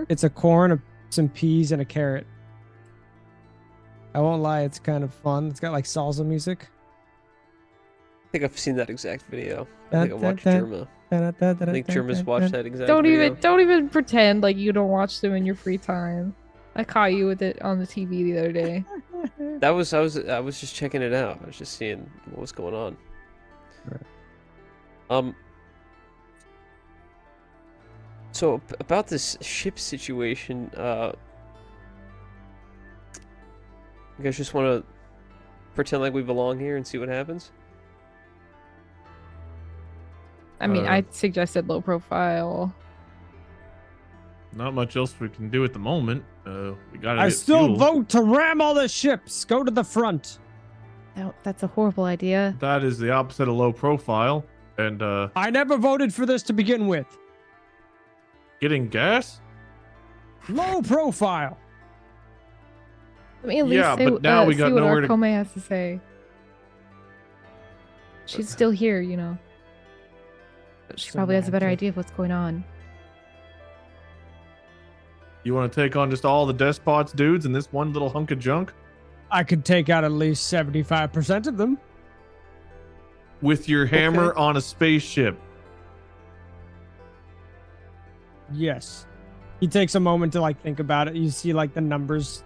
It's a corn, some peas, and a carrot. I won't lie, it's kind of fun. It's got like salsa music. I think I've seen that exact video. I think I watched Germa. I think Germa's watched that exact video. Don't even pretend like you don't watch them in your free time. I caught you with it on the TV the other day. I was just checking it out. I was just seeing what was going on. Right. So about this ship situation, you guys just want to pretend like we belong here and see what happens? I mean, I suggested low profile. Not much else we can do at the moment. We gotta I get still fuel. vote to ram all the ships. Go to the front. No, that's a horrible idea. That is the opposite of low profile. And I never voted for this to begin with. getting gas? Low profile. I mean, at least Yeah, say, but now we got see what nowhere our to- Kome has to say. She's still here, you know. She probably has a better idea of what's going on. You want to take on just all the despots dudes in this one little hunk of junk? I could take out at least 75% of them. With your hammer on a spaceship. Yes. He takes a moment to like think about it. You see like the numbers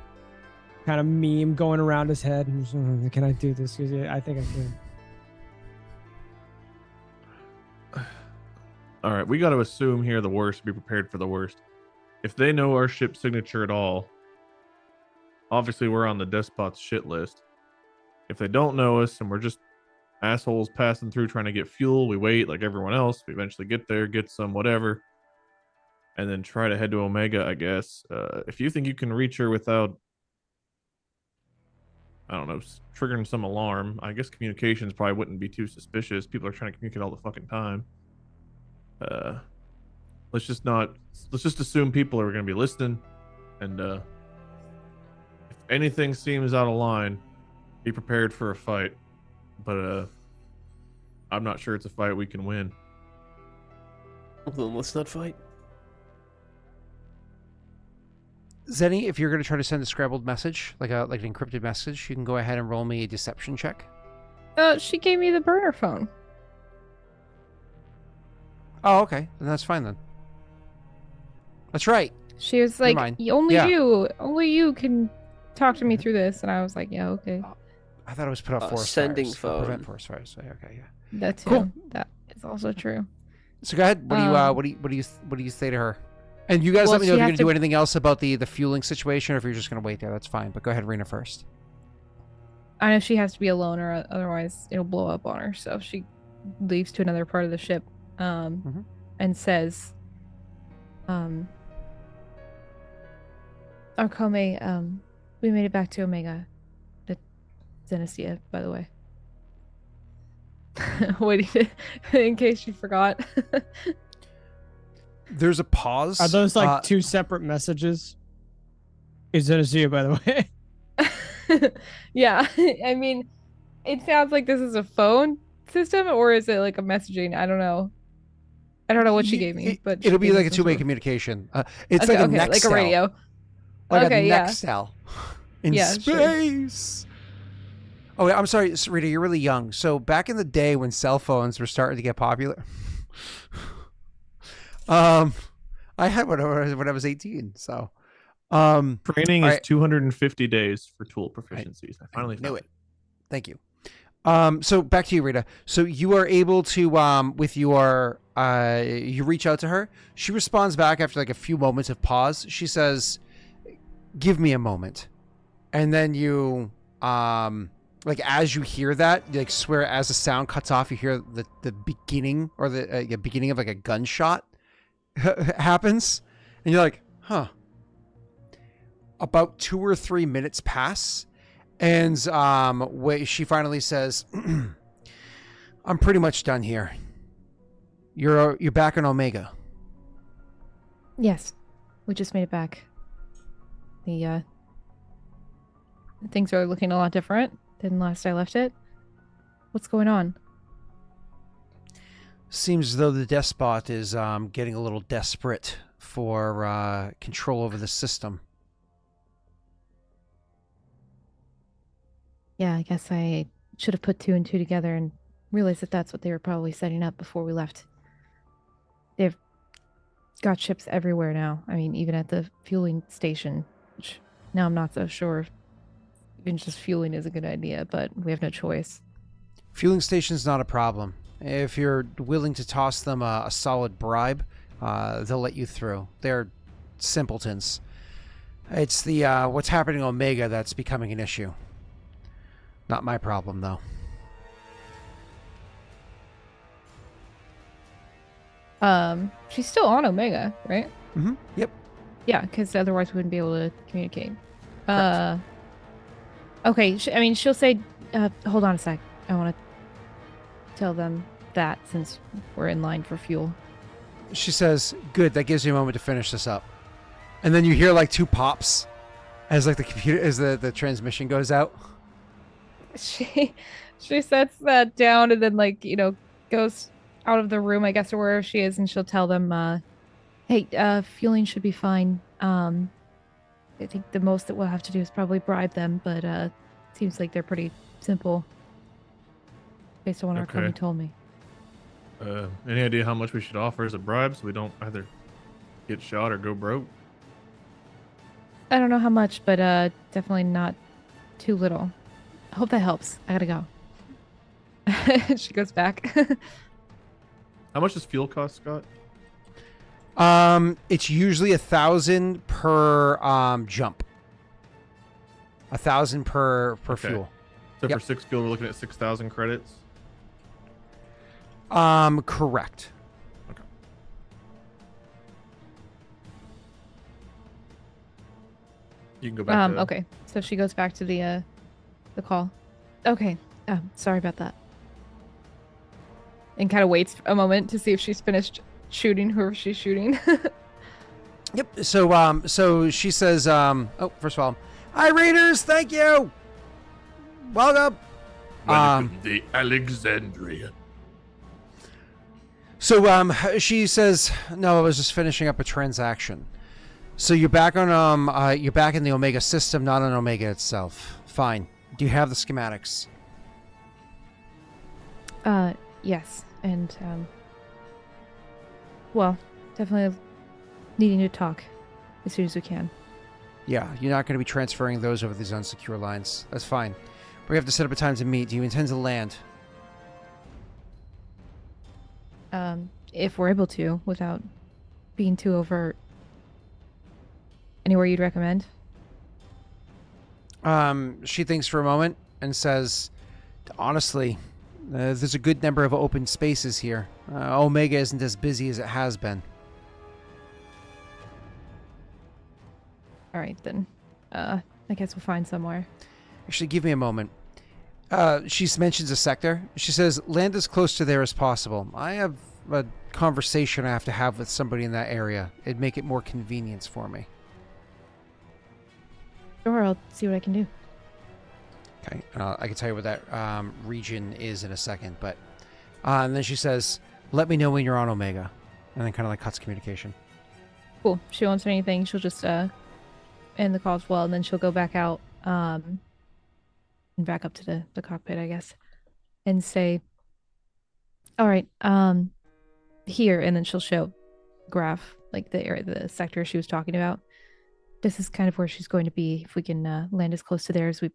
kind of meme going around his head. And can I do this? 'Cause, yeah, I think I can. All right, we got to assume here the worst, be prepared for the worst. If they know our ship signature at all, obviously we're on the despot's shit list. If they don't know us and we're just assholes passing through trying to get fuel, we wait like everyone else. We eventually get there, get some whatever, and then try to head to Omega, I guess. If you think you can reach her without, I don't know, triggering some alarm, I guess communications probably wouldn't be too suspicious. People are trying to communicate all the fucking time. Let's just assume people are going to be listening, and if anything seems out of line, be prepared for a fight. But I'm not sure it's a fight we can win. Well, then let's not fight. Zenny, if you're going to try to send a scrambled message, like an encrypted message, you can go ahead and roll me a deception check. She gave me the burner phone. Oh, okay. Then that's fine then. That's right. She was Never like, mind. only Yeah. you can talk to me through this. And I was like, yeah, okay. I thought it was put up forest sending fires. phone. Prevent forest fires. So, okay, yeah. That too. Cool. That is also true. So go ahead. What do you say to her? And you guys Well, let me know if she you're has going to do to- anything else about the fueling situation, or if you're just going to wait there. That's fine. But go ahead, Rena, first. I know she has to be alone or otherwise it'll blow up on her. So she leaves to another part of the ship and says, Arkome, we made it back to Omega. The Zenestthea, by the way. Wait, in case you forgot. There's a pause. Are those like two separate messages? Is Zenestthea, by the way? Yeah, I mean, it sounds like this is a phone system, or is it like a messaging? I don't know. I don't know what she gave me, but it'll she be gave like me a some two-way sort of- communication. It's Okay, like a okay, like a Nextel. radio. Like Okay, a yeah. Nextel in Yeah, sure. space. Oh, wait, I'm sorry, Rita, you're really young. So back in the day when cell phones were starting to get popular, I had one when I was 18. So, Training is Alright. 250 days for tool proficiencies. I finally knew found it. Thank you. So back to you, Rita. So you are able to, with your, you reach out to her. She responds back after like a few moments of pause. She says, "Give me a moment," and then you, like as you hear that, you like swear as the sound cuts off, you hear the beginning or the beginning of like a gunshot happens, and you're like, huh. About 2 or 3 minutes pass, and she finally says, "I'm pretty much done here. You're back in Omega." Yes, we just made it back. The things are looking a lot different than last I left it. What's going on? Seems as though the despot is getting a little desperate for control over the system. Yeah, I guess I should have put 2 and 2 together and realized that that's what they were probably setting up before we left. They've got ships everywhere now. I mean, even at the fueling station, which now I'm not so sure if even just fueling is a good idea, but we have no choice. Fueling station's not a problem. If you're willing to toss them a solid bribe, they'll let you through. They're simpletons. It's the what's happening on Omega that's becoming an issue. Not my problem, though. She's still on Omega, right? Mm-hmm. Yep. Yeah, because otherwise we wouldn't be able to communicate. Correct. Okay. I mean, she'll say, hold on a sec. I want to tell them that since we're in line for fuel. She says, "Good. That gives you a moment to finish this up." And then you hear like 2 pops as like the computer as the transmission goes out. She sets that down and then like, goes out of the room, I guess, or wherever she is, and she'll tell them, hey, fueling should be fine. I think the most that we'll have to do is probably bribe them, but seems like they're pretty simple based on what our Okay. company told me. Any idea how much we should offer as a bribe so we don't either get shot or go broke? I don't know how much, but definitely not too little. I hope that helps. I gotta go. She goes back. How much does fuel cost, Scott? It's usually 1,000 per jump. 1,000 per Okay. fuel. So Yep. for 6 fuel, we're looking at 6,000 credits. Correct. Okay. You can go back to... Okay. So she goes back to the call. Okay. Sorry about that. And kind of waits a moment to see if she's finished shooting whoever she's shooting. Yep. So she says, first of all, hi Raiders, thank you. Welcome. Welcome to Alexandria. So she says, no, I was just finishing up a transaction. So you're back on you're back in the Omega system, not on Omega itself. Fine. Do you have the schematics? Yes. And well, definitely needing to talk as soon as we can. Yeah, you're not going to be transferring those over these unsecure lines. That's fine. We have to set up a time to meet. Do you intend to land? If we're able to, without being too overt. Anywhere you'd recommend? She thinks for a moment and says, honestly, there's a good number of open spaces here. Omega isn't as busy as it has been. All right, then. I guess we'll find somewhere. Actually, give me a moment. She mentions a sector. She says, land as close to there as possible. I have a conversation I have to have with somebody in that area. It'd make it more convenient for me. Sure, I'll see what I can do. Okay, I can tell you what that region is in a second, but and then she says, "Let me know when you're on Omega," and then kind of like cuts communication. Cool. She won't say anything. She'll just end the call as well, and then she'll go back out and back up to the cockpit, I guess, and say, "All right, here," and then she'll show Graff like the area, the sector she was talking about. This is kind of where she's going to be. If we can land as close to there as we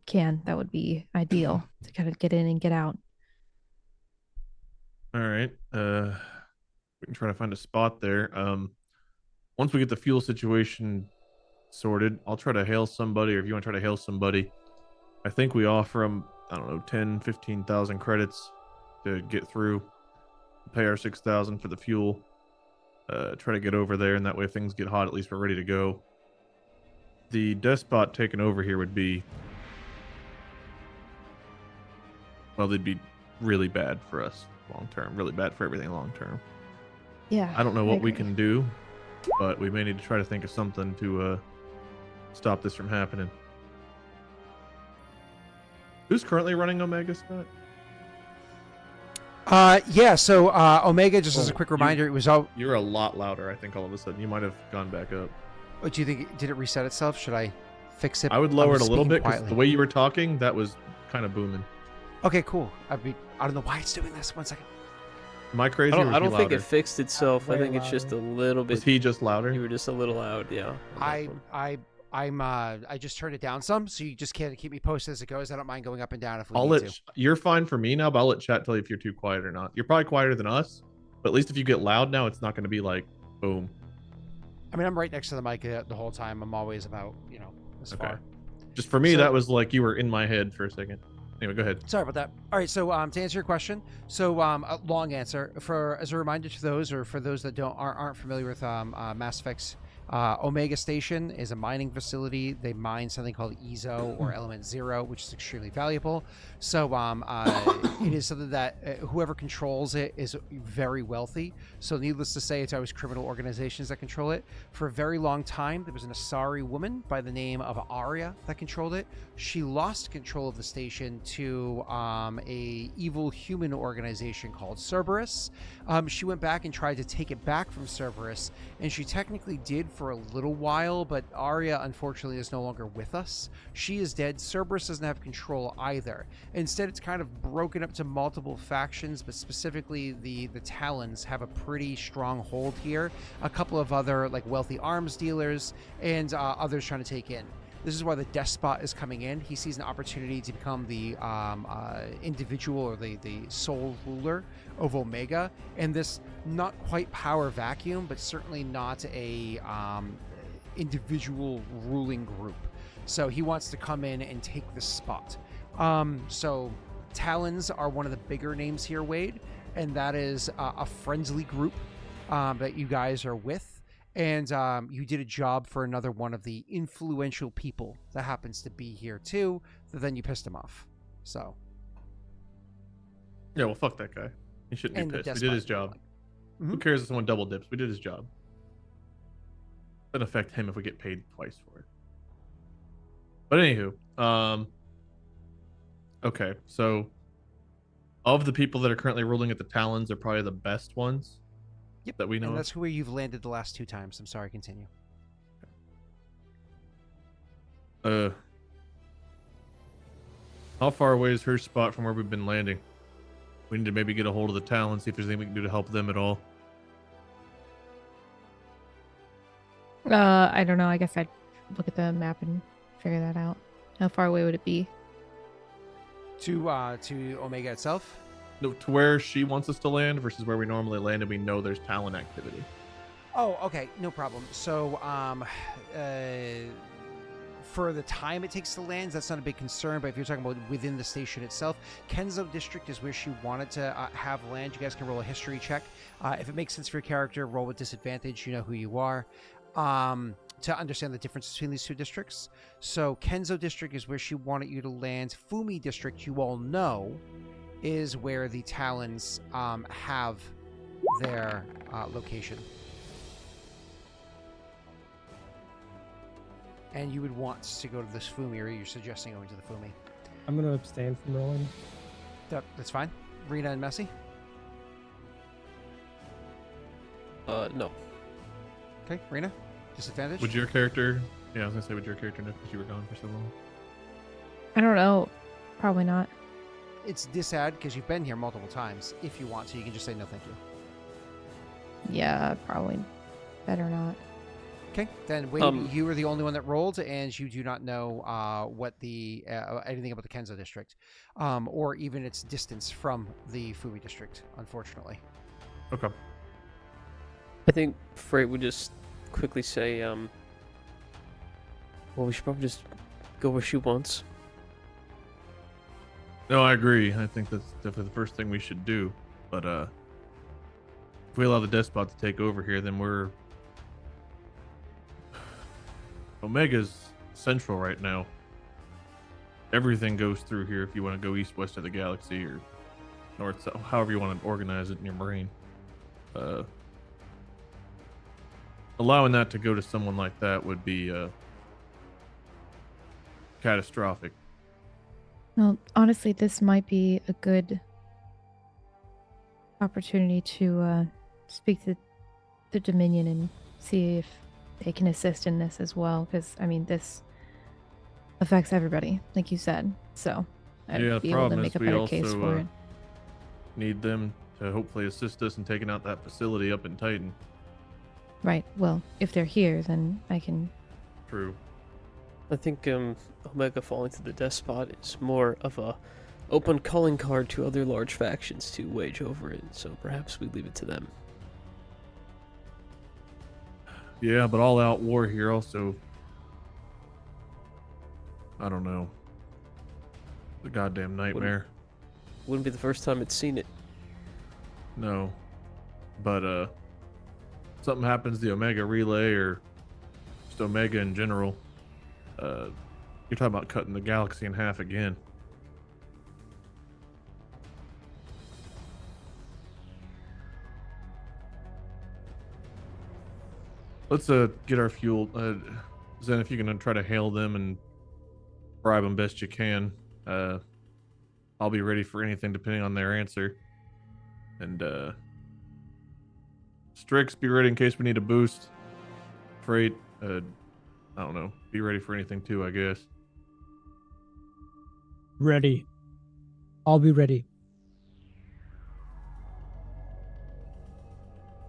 can, that would be ideal to kind of get in and get out. All right. We can try to find a spot there. Once we get the fuel situation sorted, I'll try to hail somebody, or if you want to try to hail somebody, I think we offer them, I don't know, 10, 15,000 credits to get through, pay our 6,000 for the fuel, try to get over there, and that way if things get hot, at least we're ready to go. The despot taking over here would be, well, they'd be really bad for us long term, really bad for everything long term. Yeah. I don't know what we agree. can do, but we may need to try to think of something to stop this from happening. Who's currently running Omega, Scott? Yeah, so Omega, just as a Oh, quick reminder, it was all. You're a lot louder, I think, all of a sudden. You might have gone back up. What do you think? Did it reset itself? Should I fix it? I would lower was it a little speaking bit, because quietly. the way you were talking, that was kind of booming. Okay, cool. I don't know why it's doing this. 1 second. Am I crazy? I or was don't he think it louder? fixed itself. I Way think it's just a little bit. Was he just louder? You were just a little loud, yeah. on that one. I just turned it down some, so you just can't keep me posted as it goes. I don't mind going up and down if we I'll need let to. you're fine for me now, but I'll let chat tell you if you're too quiet or not. You're probably quieter than us, but at least if you get loud now, it's not going to be like boom. I mean, I'm right next to the mic the whole time. I'm always about, this Okay. far. Just for me, So- that was like you were in my head for a second. Anyway, go ahead. Sorry about that. All right, so to answer your question, so a long answer as a reminder to those, or for those that aren't familiar with Mass Effect's Omega Station is a mining facility. They mine something called EZO or Element Zero, which is extremely valuable. So it is something that whoever controls it is very wealthy. So needless to say, it's always criminal organizations that control it. For a very long time, there was an Asari woman by the name of Arya that controlled it. She lost control of the station to a evil human organization called Cerberus. She went back and tried to take it back from Cerberus, and she technically did for a little while, but Arya unfortunately is no longer with us. She is dead. Cerberus doesn't have control either. Instead, it's kind of broken up to multiple factions, but specifically the Talons have a pretty strong hold here. A couple of other like wealthy arms dealers and others trying to take in. This is why the Despot is coming in. He sees an opportunity to become the individual or the sole ruler of Omega, and this not quite power vacuum, but certainly not a individual ruling group. So he wants to come in and take the spot. So Talons are one of the bigger names here, Wade, and that is a friendly group that you guys are with. And you did a job for another one of the influential people that happens to be here too. So then you pissed him off. So Yeah, well, fuck that guy. He shouldn't And be the pissed. We did his despot. job. Who cares if someone double dips? We did his job. Doesn't affect him if we get paid twice for it. But anywho, okay, so of the people that are currently ruling at the Talons are probably the best ones. Yep. That we know And of. that's where you've landed the last 2 times. I'm sorry, continue. How far away is her spot from where we've been landing? We need to maybe get a hold of the Talons, see if there's anything we can do to help them at all. I don't know. I guess I'd look at the map and figure that out. How far away would it be? To Omega itself. No, to where she wants us to land versus where we normally land, and we know there's Talon activity. Oh, okay, no problem. So, for the time it takes to land, that's not a big concern. But if you're talking about within the station itself, Kenzo District is where she wanted to have land. You guys can roll a history check. If it makes sense for your character, roll with disadvantage. You know who you are. To understand the difference between these 2 districts. So, Kenzo District is where she wanted you to land. Fumi District, you all know, is where the Talons have their location. And you would want to go to this Fumi, or you're suggesting going to the Fumi. I'm going to abstain from rolling. That's fine. Rena and Messi? No. Okay, Rena? Disadvantage? Would your character... Yeah, I was going to say, would your character know because you were gone for so long? I don't know. Probably not. It's disad because you've been here multiple times. If you want to, you can just say no thank you. Yeah, probably better not. Okay, then Wade, you were the only one that rolled, and you do not know what the anything about the Kenzo district, or even its distance from the Fumi district, unfortunately. Okay. I think Frait would just quickly say, well, we should probably just go where she wants. No, I agree. I think that's definitely the first thing we should do. But if we allow the Despot to take over here, then we're... Omega's central right now. Everything goes through here if you want to go east-west of the galaxy or north-south, however you want to organize it in your brain. Allowing that to go to someone like that would be catastrophic. Well, honestly, this might be a good opportunity to speak to the Dominion and see if they can assist in this as well. Because, I mean, this affects everybody, like you said. So I'd Yeah, the be able to problem make is a we better case also, for it. need them to hopefully assist us in taking out that facility up in Titan. Right. Well, if they're here, then I can... True. I think Omega falling to the Despot is more of a open calling card to other large factions to wage over it, so perhaps we leave it to them. Yeah, but all out war here also... I don't know. The goddamn nightmare. Wouldn't be the first time it's seen it. No. But something happens to the Omega relay or just Omega in general. You're talking about cutting the galaxy in half again. Let's get our fuel. Zen, if you can try to hail them and bribe them best you can. I'll be ready for anything depending on their answer. And Strix, be ready in case we need a boost. Frait, I don't know. Be ready for anything too, I guess. Ready. I'll be ready.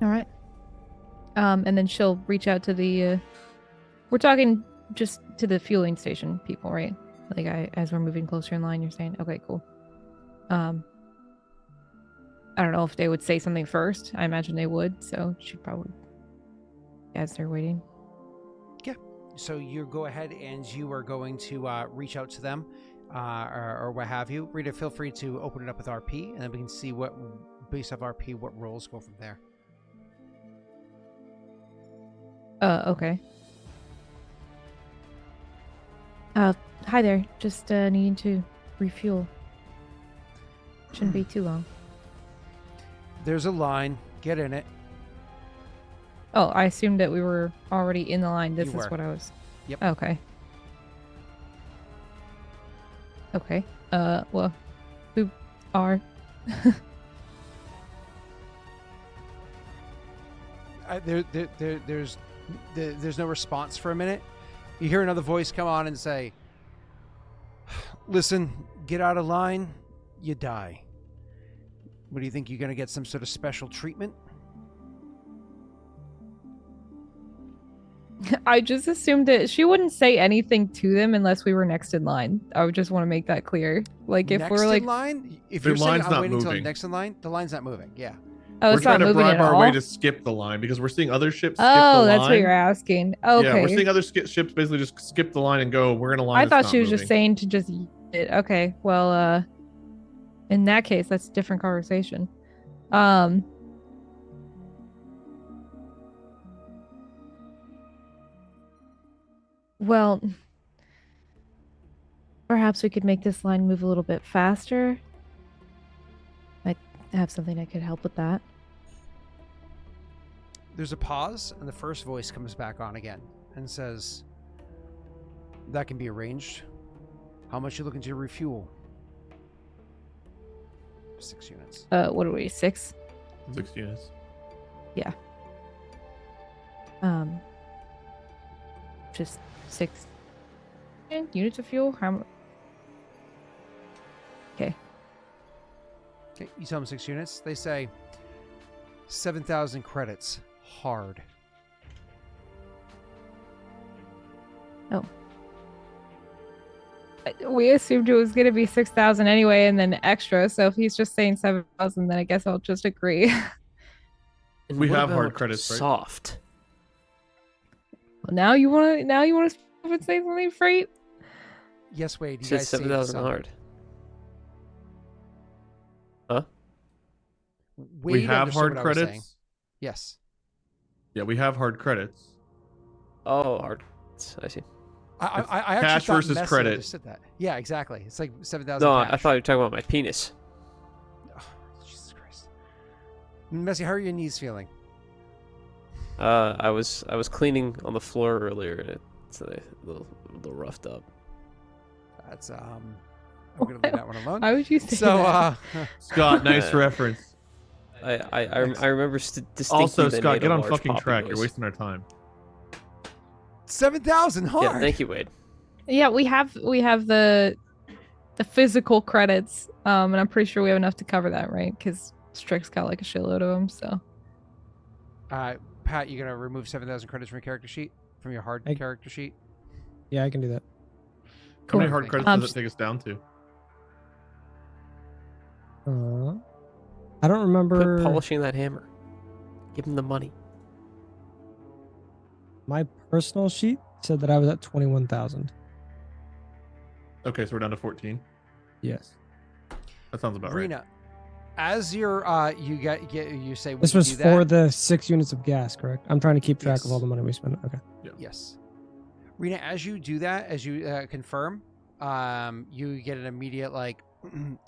All right. And then she'll reach out to the. We're talking just to the fueling station people, right? Like as we're moving closer in line, you're saying, okay, cool. I don't know if they would say something first. I imagine they would, so she probably, as they're waiting. So you go ahead and you are going to reach out to them or what have you. Rita, feel free to open it up with RP, and then we can see what, based off RP, what roles go from there. Okay. Hi there. Just needing to refuel. Shouldn't be too long. There's a line. Get in it. Oh, I assumed that we were already in the line. This You is were. what I was. Yep. Okay. Okay. Well, we are. There's no response for a minute. You hear another voice come on and say, "Listen, get out of line, you die. What do you think? You're going to get some sort of special treatment?" I just assumed that she wouldn't say anything to them unless we were next in line. I would just want to make that clear. Like if next we're like, in line, if The you're saying line's I'm not waiting until moving. next in line, the line's not moving. Yeah. oh, We're it's not trying to moving bribe at our all. way to skip the line because we're seeing other ships skip the Oh, line. that's what you're asking. Okay. Yeah, we're seeing other ships basically just skip the line and go, we're in a line. I that's thought not she was moving. just saying to just eat it. Okay. Well, in that case, that's a different conversation. Well, perhaps we could make this line move a little bit faster. I have something that could help with that. There's a pause, and the first voice comes back on again and says, "That can be arranged. How much you looking to refuel?" 6 units. What are we? 6? 6 units. Just 6 units of fuel. Okay. Okay, you tell them 6 units. They say 7,000 credits. Hard. We assumed it was going to be 6,000 anyway, and then extra. So if he's just saying 7,000, then I guess I'll just agree. And We what have hard about credits, right? Soft. Well, now you want to say something, Freight? Yes, Wade. You Said guys saved 7,000 some. hard. We Wade have understood hard what I was saying. credits. Yes. Yeah, we have hard credits. Oh, hard. I see. I It's actually cash thought versus Messi credit. understood that. Yeah, exactly. It's like 7,000 No, cash. I thought you were talking about my penis. Oh, Jesus Christ. Messi, how are your knees feeling? I was cleaning on the floor earlier, and it's a little roughed up. That's I'm gonna leave that one alone. Why would you say So that? Scott, nice reference. I remember distinctly. Also, they Scott, made get a on large fucking popping track. noise. You're wasting our time. 7,000 hard. Yeah, thank you, Wade. Yeah, we have the physical credits, and I'm pretty sure we have enough to cover that, right? Because Strix got like a shitload of them. So Pat, you gonna remove 7,000 credits from your character sheet, from your hard character sheet? Yeah, I can do that. How many Cool. hard credits does it take us down to? I don't remember. Quit polishing that hammer. Give him the money. My personal sheet said that I was at 21,000. Okay, so we're down to 14. Yes. That sounds about right. Rena, as you're you say This we was do for that. the 6 units of gas, correct? I'm trying to keep track of Yes. all the money we spent. Okay. Yes. Rena, as you do that, as you confirm, you get an immediate like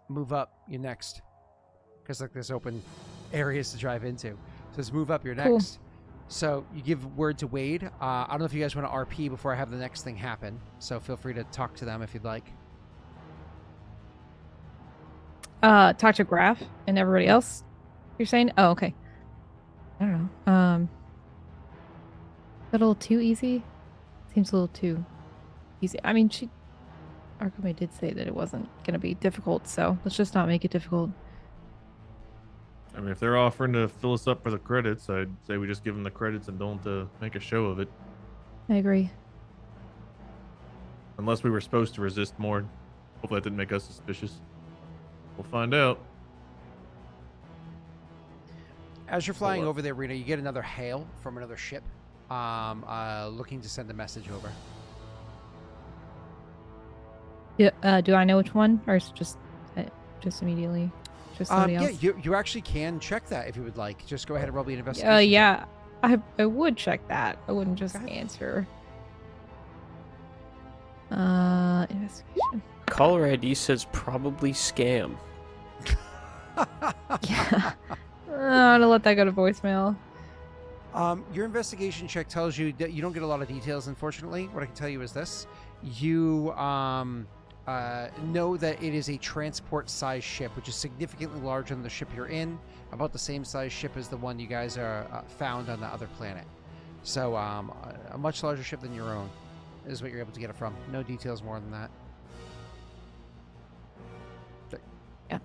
move up. You're next, because like there's open areas to drive into. So just move up. You're Cool. next. So you give word to Wade. I don't know if you guys want to RP before I have the next thing happen. So feel free to talk to them if you'd like. Talk to Graff and everybody else. You're saying? Oh, okay. I don't know. that a little too easy? Seems a little too easy. I mean, Arkame did say that it wasn't going to be difficult, so let's just not make it difficult. I mean, if they're offering to fill us up for the credits, I'd say we just give them the credits and don't make a show of it. I agree. Unless we were supposed to resist more. Hopefully that didn't make us suspicious. We'll find out. As you're flying over there, Rena, you get another hail from another ship, looking to send a message over. Yeah, do I know which one, or is it just immediately just somebody else? Yeah, you actually can check that if you would like. Just go ahead and roll me an investigation. Yeah, I would check that. I wouldn't just answer. Investigation. Caller ID says probably scam. Yeah. I'm gonna let that go to voicemail. Your investigation check tells you that you don't get a lot of details, unfortunately. What I can tell you is this. You know that it is a transport-sized ship, which is significantly larger than the ship you're in, about the same size ship as the one you guys are found on the other planet. So a much larger ship than your own is what you're able to get it from. No details more than that. Yeah.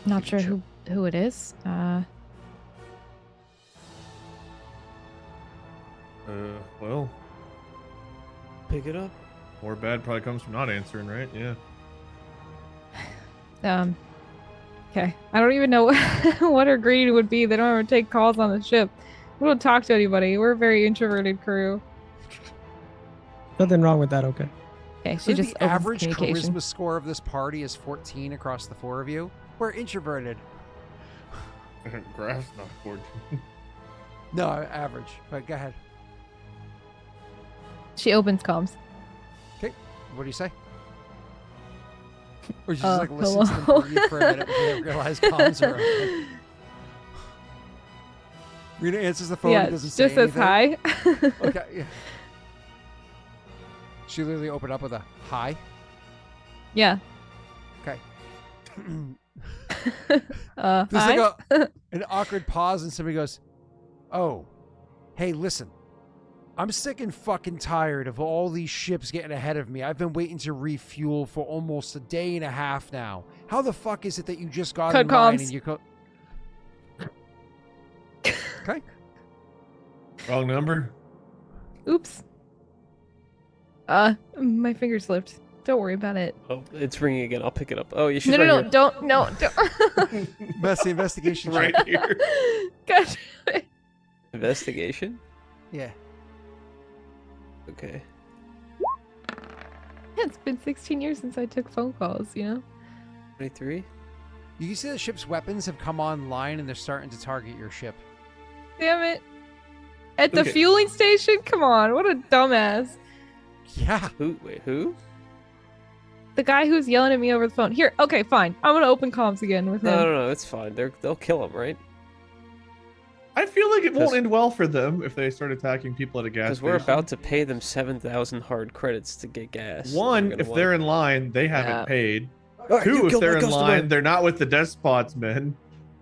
Not sure who it is. Well, Pick it up. more bad probably comes from not answering, right? Yeah. Okay. I don't even know what her greeting would be. They don't ever take calls on the ship. We don't talk to anybody. We're a very introverted crew. Nothing wrong with that. Okay. Okay, So she just the opens average communication. charisma score of this party is 14 across the four of you. We're introverted. Graff's not 14. No, average. But go ahead. She opens comms. What do you say? Or you just like listen to them hello. breathe for a minute before they realize comms are open. Rena answers the phone Yeah, and doesn't say just says anything. hi. Okay. Yeah. She literally opened up with a hi. Yeah. Okay. Hi. There's like an awkward pause, and somebody goes, "Oh, hey, listen. I'm sick and fucking tired of all these ships getting ahead of me. I've been waiting to refuel for almost a day and a half now. How the fuck is it that you just got Cut in line comms. and you Okay. Wrong number? Oops. My finger slipped. Don't worry about it. Oh, it's ringing again. I'll pick it up. Oh, yeah, she's No, right no, here. don't. Messy investigation. Right check. here. God. Investigation? Yeah. Okay. It's been 16 years since I took phone calls, you know? 23? You can see the ship's weapons have come online and they're starting to target your ship. Damn it. At the Okay. fueling station? Come on, what a dumbass. Yeah. Wait, who? The guy who's yelling at me over the phone. Here, okay, fine. I'm gonna open comms again with him. No, it's fine. They'll kill him, right? I feel like it won't Because- end well for them if they start attacking people at a gas Because station. we're about to pay them 7,000 hard credits to get gas. One, if they're in line, they haven't Yeah. paid. Alright, you Two, if killed my they're in customer. line, they're not with the despots men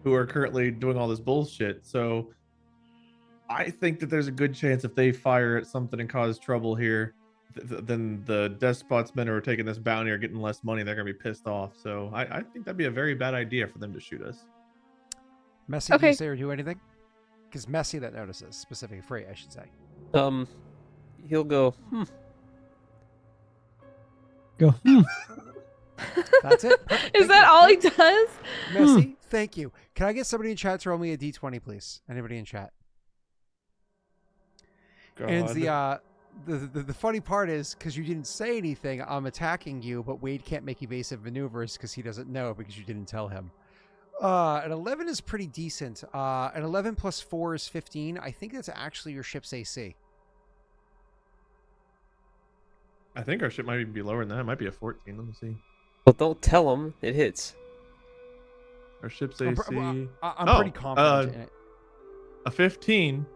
who are currently doing all this bullshit. So I think that there's a good chance if they fire at something and cause trouble here, then the despots men who are taking this bounty are getting less money. They're going to be pissed off. So I think that'd be a very bad idea for them to shoot us. Messy, do Okay. you say or do anything? Because Messy that notices, specifically Frait, I should say. He'll go, Go. That's it. Perfect. Is Thank that you. all he does? Messy, thank you. Can I get somebody in chat to roll me a d20, please? Anybody in chat? And the funny part is, because you didn't say anything, I'm attacking you, but Wade can't make evasive maneuvers because he doesn't know because you didn't tell him. An 11 is pretty decent. An 11 plus 4 is 15. I think that's actually your ship's AC. I think our ship might even be lower than that. It might be a 14. Let me see. well, don't tell him. It hits. Our ship's I'm, AC. I'm pretty confident in it. A 15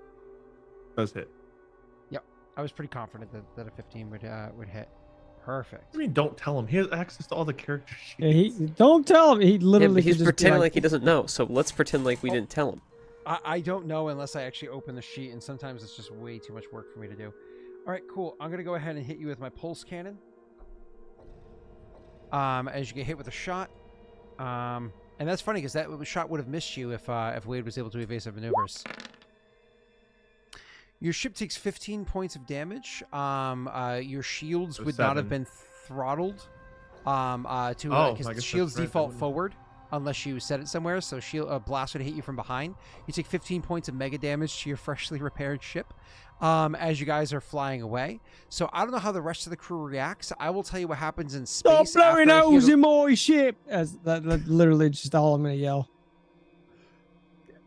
does hit. I was pretty confident that a 15 would hit. Perfect. I mean, don't tell him. He has access to all the character sheets. Yeah, don't tell him. He Yeah, literally but he's could just be pretending like he doesn't know, so let's pretend like we didn't tell him. I don't know unless I actually open the sheet, and sometimes it's just way too much work for me to do. All right, cool. I'm going to go ahead and hit you with my pulse cannon. As you get hit with a shot. And that's funny because that shot would have missed you if Wade was able to evasive maneuvers. Your ship takes 15 points of damage. Your shields would not have been throttled. Because the shields default forward unless you set it somewhere. So blast would hit you from behind. You take 15 points of mega damage to your freshly repaired ship as you guys are flying away. So I don't know how the rest of the crew reacts. I will tell you what happens in space. Stop blowing holes in my ship! As that literally just all I'm gonna yell.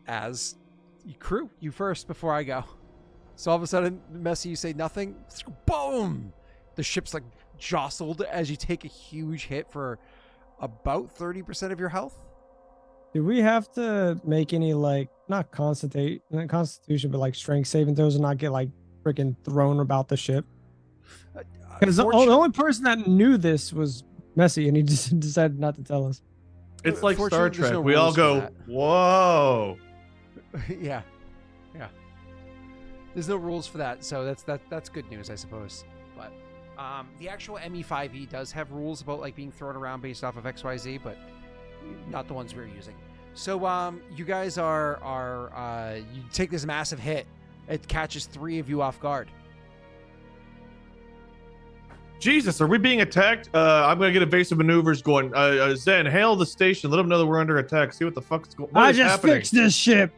As crew, you first before I go. So all of a sudden, Messy, you say nothing. Boom! The ship's like jostled as you take a huge hit for about 30% of your health. Do we have to make any not constitution, but like strength saving throws and not get like freaking thrown about the ship? Because the only person that knew this was Messy, and he just decided not to tell us. It's like Star Trek. We all go, whoa. Yeah. There's no rules for that, so that's good news, I suppose. But the actual ME5E does have rules about like being thrown around based off of XYZ, but not the ones we're using. So you guys are you take this massive hit. It catches 3 of you off guard. Jesus, are we being attacked? I'm gonna get evasive maneuvers going. Zen, hail the station. Let them know that we're under attack. See what the fuck's going on. I just fixed this ship.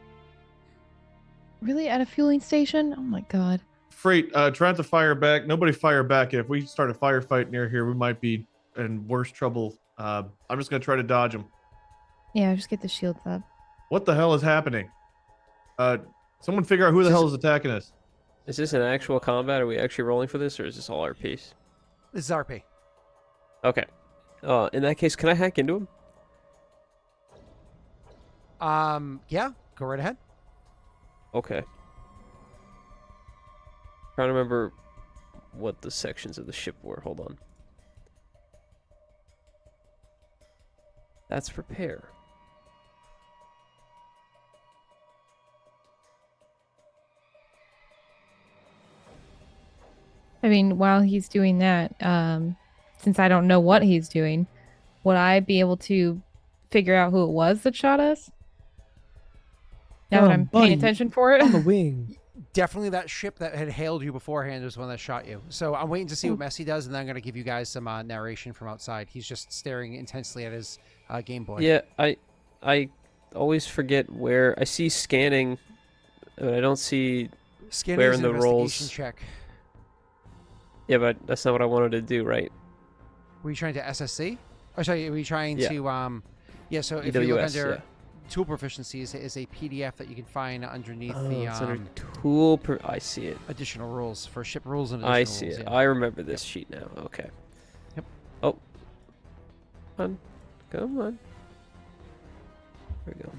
Really? At a fueling station? Oh my god. Frait, trying to fire back. Nobody fire back. If we start a firefight near here, we might be in worse trouble. I'm just gonna try to dodge them. Yeah, just get the shields up. What the hell is happening? Someone figure out who the hell is attacking us. Is this an actual combat? Are we actually rolling for this, or is this all RPs? This is RP. Okay. In that case, can I hack into him? Yeah, go right ahead. Okay. Trying to remember what the sections of the ship were. Hold on. That's repair. I mean, while he's doing that, since I don't know what he's doing, would I be able to figure out who it was that shot us? Now that I'm paying attention for it? On the wing. Definitely that ship that had hailed you beforehand was the one that shot you. So I'm waiting to see what Messy does, and then I'm going to give you guys some narration from outside. He's just staring intensely at his Game Boy. Yeah, I always forget where. I see scanning, but I don't see Scanning where is in an the investigation rolls. check. Yeah, but that's not what I wanted to do, right? Were you trying to SSC? Oh, sorry, were you trying to... Yeah, so if you look EWS, under yeah. tool proficiencies, is a PDF that you can find underneath It's under the I see it. additional rules for ship rules and additional I see rules, it. yeah. I remember this sheet now. Okay. Yep. Oh. Come on. There we go.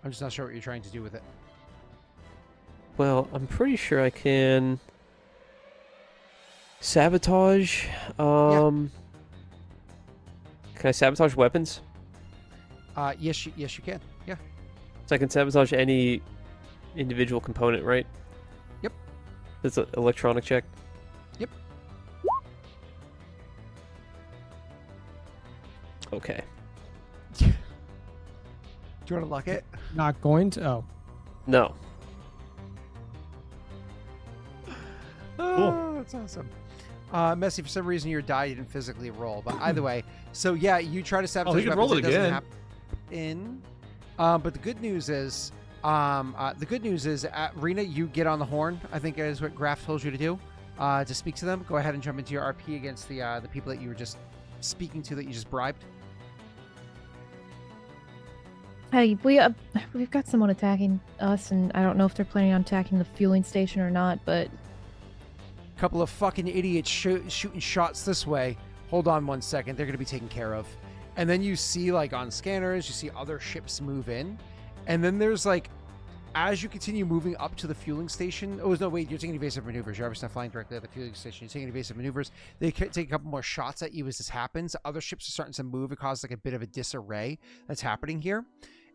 I'm just not sure what you're trying to do with it. Well, I'm pretty sure I can sabotage. Can I sabotage weapons? Yes, you can. Yeah. So I can sabotage any individual component, right? Yep. That's an electronic check. Yep. Okay. Do you want to lock it? Not going to. Oh. No. Oh, that's awesome. Messy, for some reason your die didn't physically roll, but either way, so yeah, you try to sabotage he can weapons, roll it doesn't again. happen. But the good news is, Rena, you get on the horn. I think is what Graff told you to do, to speak to them. Go ahead and jump into your RP against the people that you were just speaking to, that you just bribed. Hey, we've got someone attacking us, and I don't know if they're planning on attacking the fueling station or not, but... Couple of fucking idiots shooting shots this way. Hold on 1 second. They're going to be taken care of. And then you see, like, on scanners, you see other ships move in. And then there's, like, as you continue moving up to the fueling station... Oh, no, wait. You're taking evasive maneuvers. You're obviously not flying directly at the fueling station. You're taking evasive maneuvers. They take a couple more shots at you as this happens. Other ships are starting to move. It causes, like, a bit of a disarray that's happening here.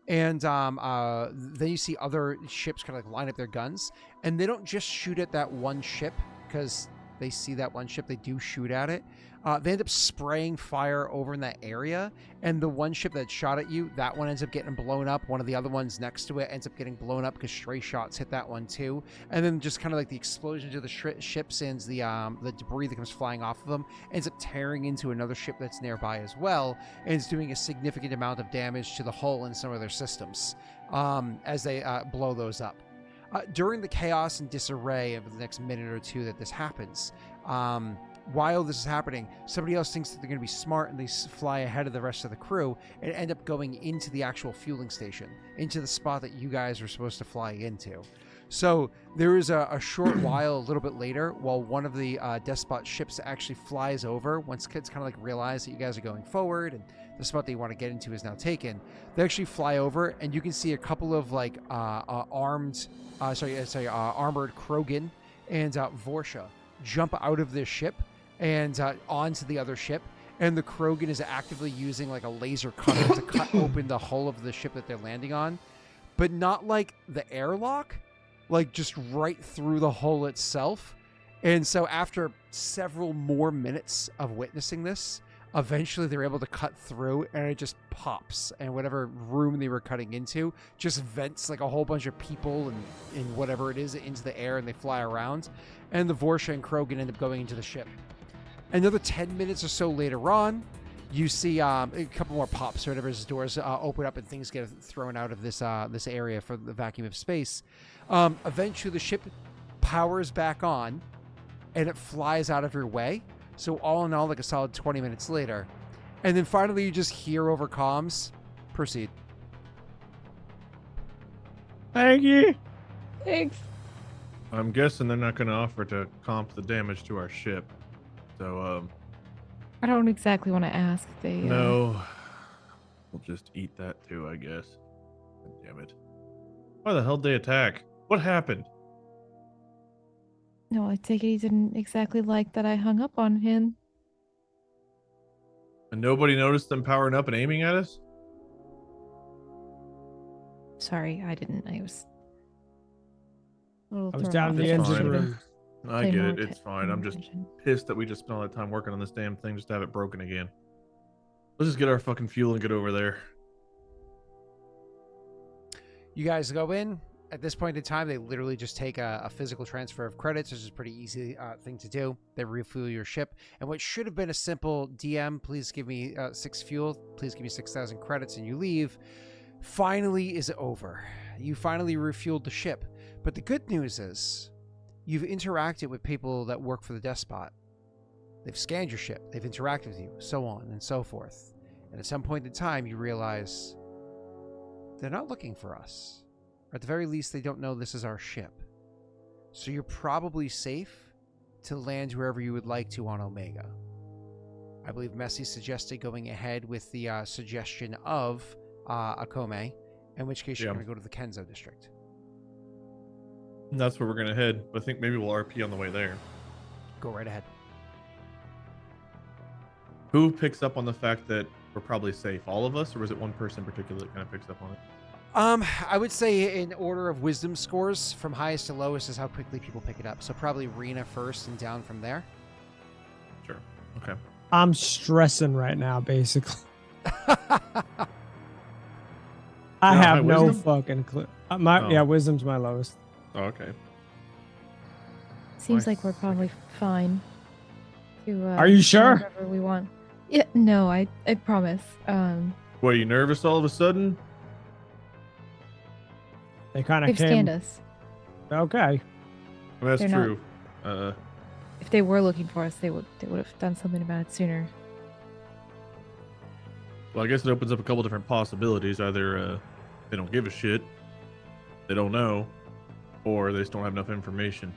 And then you see other ships kind of like line up their guns, and they don't just shoot at that one ship because they see that one ship. They do shoot at it. They end up spraying fire over in that area, and the one ship that shot at you, that one ends up getting blown up. One of the other ones next to it ends up getting blown up because stray shots hit that one too. And then just kind of like the explosions of the ships and the debris that comes flying off of them ends up tearing into another ship that's nearby as well, and it's doing a significant amount of damage to the hull and some of their systems as they blow those up. During the chaos and disarray of the next minute or two that this happens, while this is happening, somebody else thinks that they're going to be smart and they fly ahead of the rest of the crew and end up going into the actual fueling station, into the spot that you guys are supposed to fly into. So there is a short while, a little bit later, while one of the Despot ships actually flies over, once kids kind of like realize that you guys are going forward and the spot that you want to get into is now taken, they actually fly over and you can see a couple of like armored Krogan and Vorsha jump out of this ship and onto the other ship, and the Krogan is actively using like a laser cutter to cut open the hull of the ship that they're landing on, but not like the airlock, like just right through the hull itself. And so after several more minutes of witnessing this, eventually they're able to cut through, and it just pops, and whatever room they were cutting into just vents like a whole bunch of people and whatever it is into the air, and they fly around, and the Vorsha and Krogan end up going into the ship. Another 10 minutes or so later on, you see a couple more pops or whatever, as doors open up and things get thrown out of this area for the vacuum of space. Eventually the ship powers back on and it flies out of your way. So all in all, like a solid 20 minutes later. And then finally you just hear over comms, proceed. Thank you. Thanks. I'm guessing they're not going to offer to comp the damage to our ship. So, I don't exactly want to ask. They no, we'll just eat that too, I guess. Damn it. Why the hell did they attack? What happened? No, I take it he didn't exactly like that I hung up on him. And nobody noticed them powering up and aiming at us? Sorry, I didn't. I was a little I was thrown down off. in the I That's should engine have fine. room. I paid get more it. It's fine. I'm just attention. pissed that we just spent all that time working on this damn thing just to have it broken again. Let's just get our fucking fuel and get over there. You guys go in. At this point in time, they literally just take a physical transfer of credits, which is a pretty easy thing to do. They refuel your ship. And what should have been a simple DM, please give me 6 fuel, please give me 6,000 credits, and you leave, finally is over. You finally refueled the ship. But the good news is, you've interacted with people that work for the Despot. They've scanned your ship, they've interacted with you, so on and so forth. And at some point in time, you realize they're not looking for us. Or at the very least, they don't know this is our ship. So you're probably safe to land wherever you would like to on Omega. I believe Messi suggested going ahead with the suggestion of Akome, in which case you're going to go to the Kenzo district. And that's where we're going to head. I think maybe we'll RP on the way there. Go right ahead. Who picks up on the fact that we're probably safe? All of us? Or was it one person in particular that kind of picks up on it? I would say in order of wisdom scores, from highest to lowest is how quickly people pick it up. So probably Rena first and down from there. Sure. Okay. I'm stressing right now, basically. I high have no wisdom? fucking clue. Oh. Yeah, wisdom's my lowest. Oh, okay. Seems My like we're probably fine. To, Are you sure? go wherever we want. Yeah. No, I promise. What, are you nervous all of a sudden? They kind of They've came. scanned us. Okay. I mean, that's They're not- true. If they were looking for us, they would have done something about it sooner. Well, I guess it opens up a couple different possibilities. Either they don't give a shit, they don't know, or they just don't have enough information.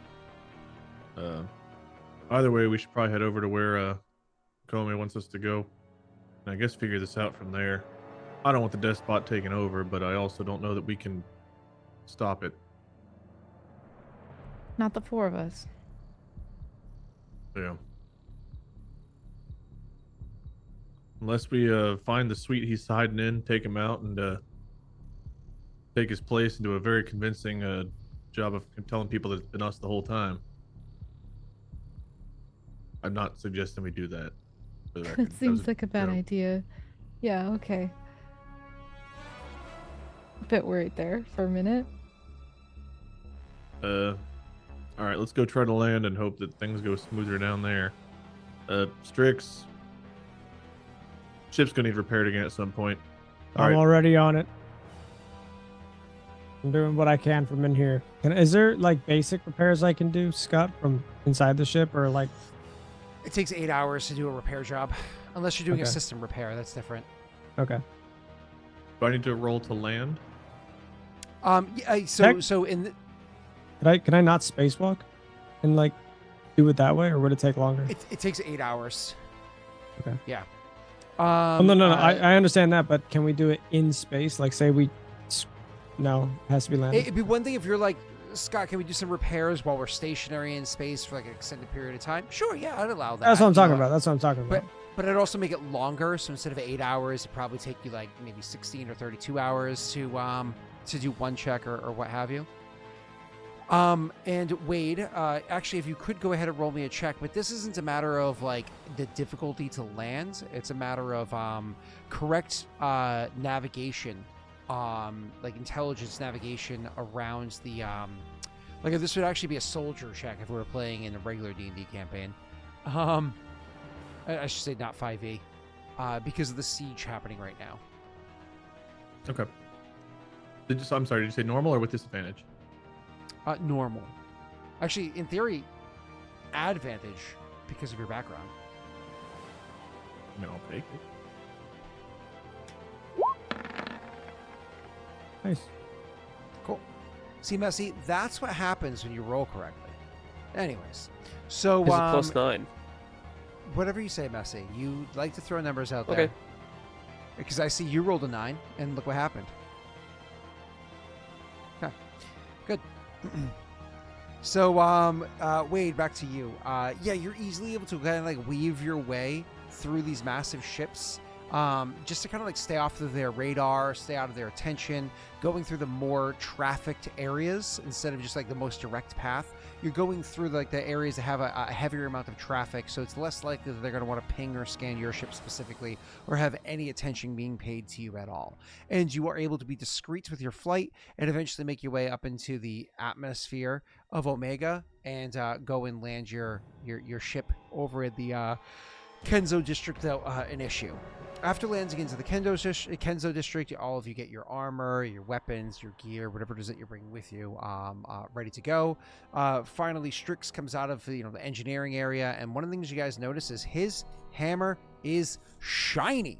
Either way, we should probably head over to where Comey wants us to go, and I guess figure this out from there. I don't want the Despot taking over, but I also don't know that we can stop it. Not the 4 of us. Yeah. Unless we find the suite he's hiding in, take him out, and take his place and do a very convincing job of telling people that it's been us the whole time. I'm not suggesting we do that. For the record. That seems was like a bad joke. idea. Yeah, okay. A bit worried there for a minute. All right, let's go try to land and hope that things go smoother down there. Strix, ship's gonna need repaired again at some point. All I'm right, already on it. I'm doing what I can from in here. Is there like basic repairs I can do, Scott, from inside the ship, or like? It takes 8 hours to do a repair job, unless you're doing a Okay. system repair. That's different. Okay. do I need to roll to land? Yeah, Heck. so in the, Can I not spacewalk and like do it that way, or would it take longer? it takes 8 hours. Okay. Yeah. Oh, no. I understand that, but can we do it in space? Like, say we. No, it has to be landed. It'd be one thing if you're like, Scott, can we do some repairs while we're stationary in space for like an extended period of time? Sure, yeah, I'd allow that. That's what I'm you talking know. about. That's what I'm talking about. But it'd also make it longer. So instead of 8 hours, it'd probably take you like maybe 16 or 32 hours to do one check or what have you. And Wade, actually, if you could go ahead and roll me a check, but this isn't a matter of like the difficulty to land. It's a matter of correct navigation, like intelligence navigation around the like if this would actually be a soldier check if we were playing in a regular D&D campaign. I should say not 5e, because of the siege happening right now. Okay. I'm sorry. Did you say normal or with disadvantage? Normal. Actually, in theory, advantage because of your background. I mean, I'll take it. Nice. Cool. See, Messy, that's what happens when you roll correctly. Anyways, so Is it +9? whatever you say, Messy. You like to throw numbers out Okay. there. Because I see you rolled a 9, and look what happened. Okay. Good. So, Wade, back to you. Yeah, you're easily able to kind of like weave your way through these massive ships, just to kind of like stay off of their radar, stay out of their attention, going through the more trafficked areas instead of just like the most direct path. You're going through like the areas that have a heavier amount of traffic, so it's less likely that they're going to want to ping or scan your ship specifically or have any attention being paid to you at all. And you are able to be discreet with your flight and eventually make your way up into the atmosphere of Omega and go and land your ship over at the Kenzo district without an issue. After landing into the Kenzo district, all of you get your armor, your weapons, your gear, whatever it is that you're bringing with you, ready to go. Finally, Strix comes out of the engineering area, and one of the things you guys notice is his hammer is shiny.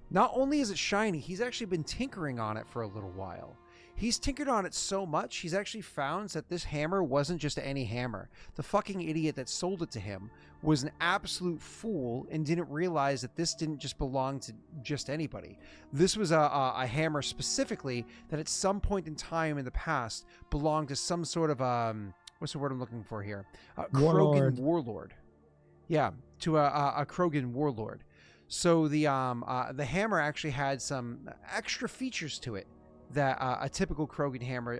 Not only is it shiny, he's actually been tinkering on it for a little while. He's tinkered on it so much, he's actually found that this hammer wasn't just any hammer. The fucking idiot that sold it to him was an absolute fool and didn't realize that this didn't just belong to just anybody. This was a hammer specifically that at some point in time in the past belonged to some sort of, what's the word I'm looking for here? Krogan warlord. Yeah, to a Krogan warlord. So the hammer actually had some extra features to it that a typical Krogan hammer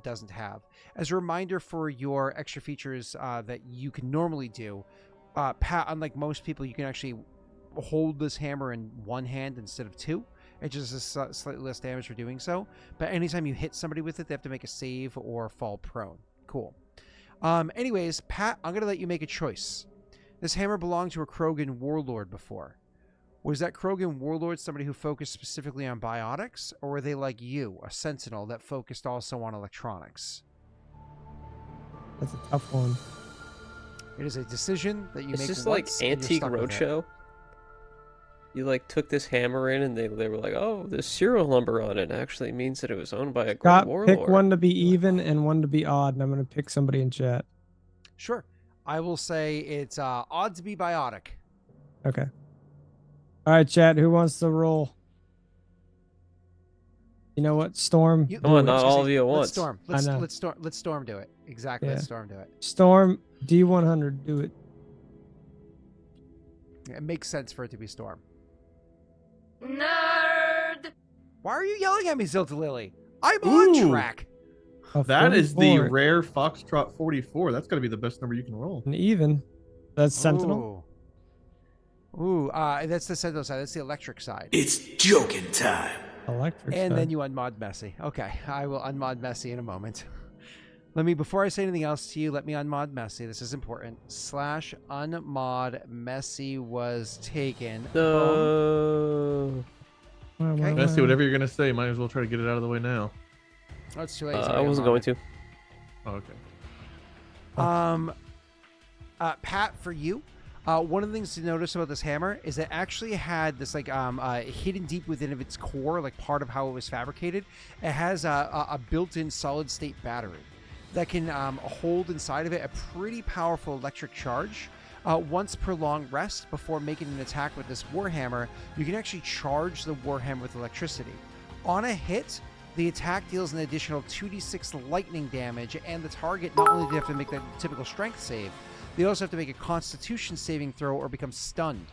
doesn't have. As a reminder for your extra features that you can normally do, Pat, unlike most people, you can actually hold this hammer in one hand instead of two. It just is slightly less damage for doing so. But anytime you hit somebody with it, they have to make a save or fall prone. Cool. Anyways, Pat, I'm going to let you make a choice. This hammer belonged to a Krogan warlord before. Was that Krogan warlord somebody who focused specifically on biotics, or were they like you, a sentinel that focused also on electronics? That's a tough one. It is a decision that you It's make just once like and you're Antique stuck with it. Roadshow. You like took this hammer in and they were like, oh, the serial number on it actually means that it was owned by a Scott, great warlord. pick one to be even and one to be odd, and I'm going to pick somebody in chat. Sure. I will say it's odd to be biotic. Okay. All right, chat. Who wants to roll? You know what? Storm. Come on, I was not gonna all say, of you at let's once. Storm. I know. Let's Storm do it. Exactly. Yeah. Let's Storm do it. Storm. D100. Do it. It makes sense for it to be Storm. Nerd! Why are you yelling at me, Zilta Lily? I'm on Ooh. track. That is the 44. rare Foxtrot 44. That's got to be the best number you can roll. An even. That's Sentinel. Ooh, that's the Sentinel side. That's the electric side. It's joking time. Electric. And side. then you unmod Messy. Okay, I will unmod Messy in a moment. Before I say anything else to you, let me unmod Messy. This is important. / unmod Messy was taken. No. Okay. Messy, whatever you're going to say, might as well try to get it out of the way now. Oh, it's too late. I wasn't going to. Oh, okay. Pat, for you, one of the things to notice about this hammer is it actually had this hidden deep within of its core, like part of how it was fabricated. It has a built-in solid-state battery that can hold inside of it a pretty powerful electric charge. Once per long rest before making an attack with this warhammer, you can actually charge the warhammer with electricity. On a hit, the attack deals an additional 2d6 lightning damage, and the target not only do they have to make that typical strength save, they also have to make a constitution saving throw or become stunned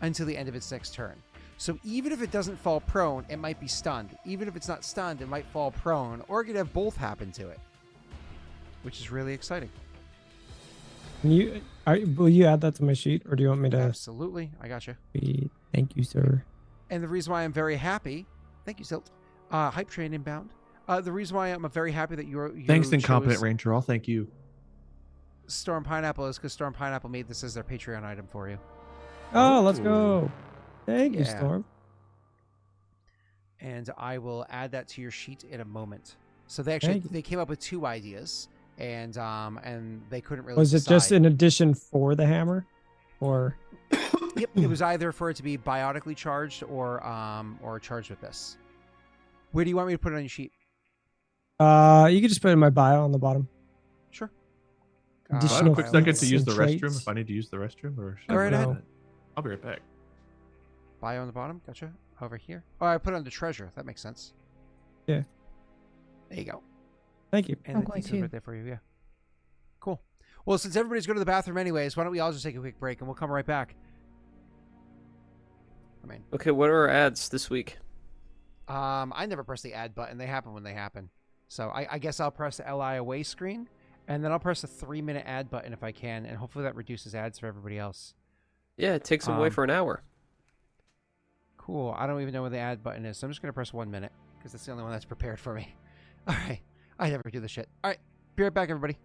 until the end of its next turn. So even if it doesn't fall prone, it might be stunned. Even if it's not stunned, it might fall prone, or it could have both happen to it, which is really exciting. Will you add that to my sheet, or do you want me to? Absolutely. I got you. Thank you, sir. And the reason why I'm very happy, thank you, Silt. Hype train inbound. The reason why I'm very happy that you Thanks, chose Incompetent Ranger. I'll thank you. Storm Pineapple is because Storm Pineapple made this as their Patreon item for you. Oh, let's go. Thank you, Yeah. Storm. And I will add that to your sheet in a moment. So they actually Thank you. they came up with 2 ideas, and they couldn't really. Was it just decide. an addition for the hammer, or? Yep, it was either for it to be biotically charged or charged with this. Where do you want me to put it on your sheet? You could just put it in my bio on the bottom. Sure. Do I have a Additional quick second to feats use the and restroom traits. if I need to use the restroom? Or should Go right I ahead. do that? I'll be right back. Bio on the bottom. Gotcha. Over here. Oh, I put it on the treasure. That makes sense. Yeah. There you go. Thank you. And I'm the going details to. right there for you. Yeah. Cool. Well, since everybody's going to the bathroom anyways, why don't we all just take a quick break and we'll come right back. Okay, what are our ads this week? I never press the add button. They happen when they happen. So I guess I'll press the LI away screen, and then I'll press the 3-minute ad button if I can, and hopefully that reduces ads for everybody else. Yeah, it takes them away for an hour. Cool. I don't even know where the ad button is, so I'm just going to press 1 minute, because that's the only one that's prepared for me. All right. I never do this shit. All right. Be right back, everybody.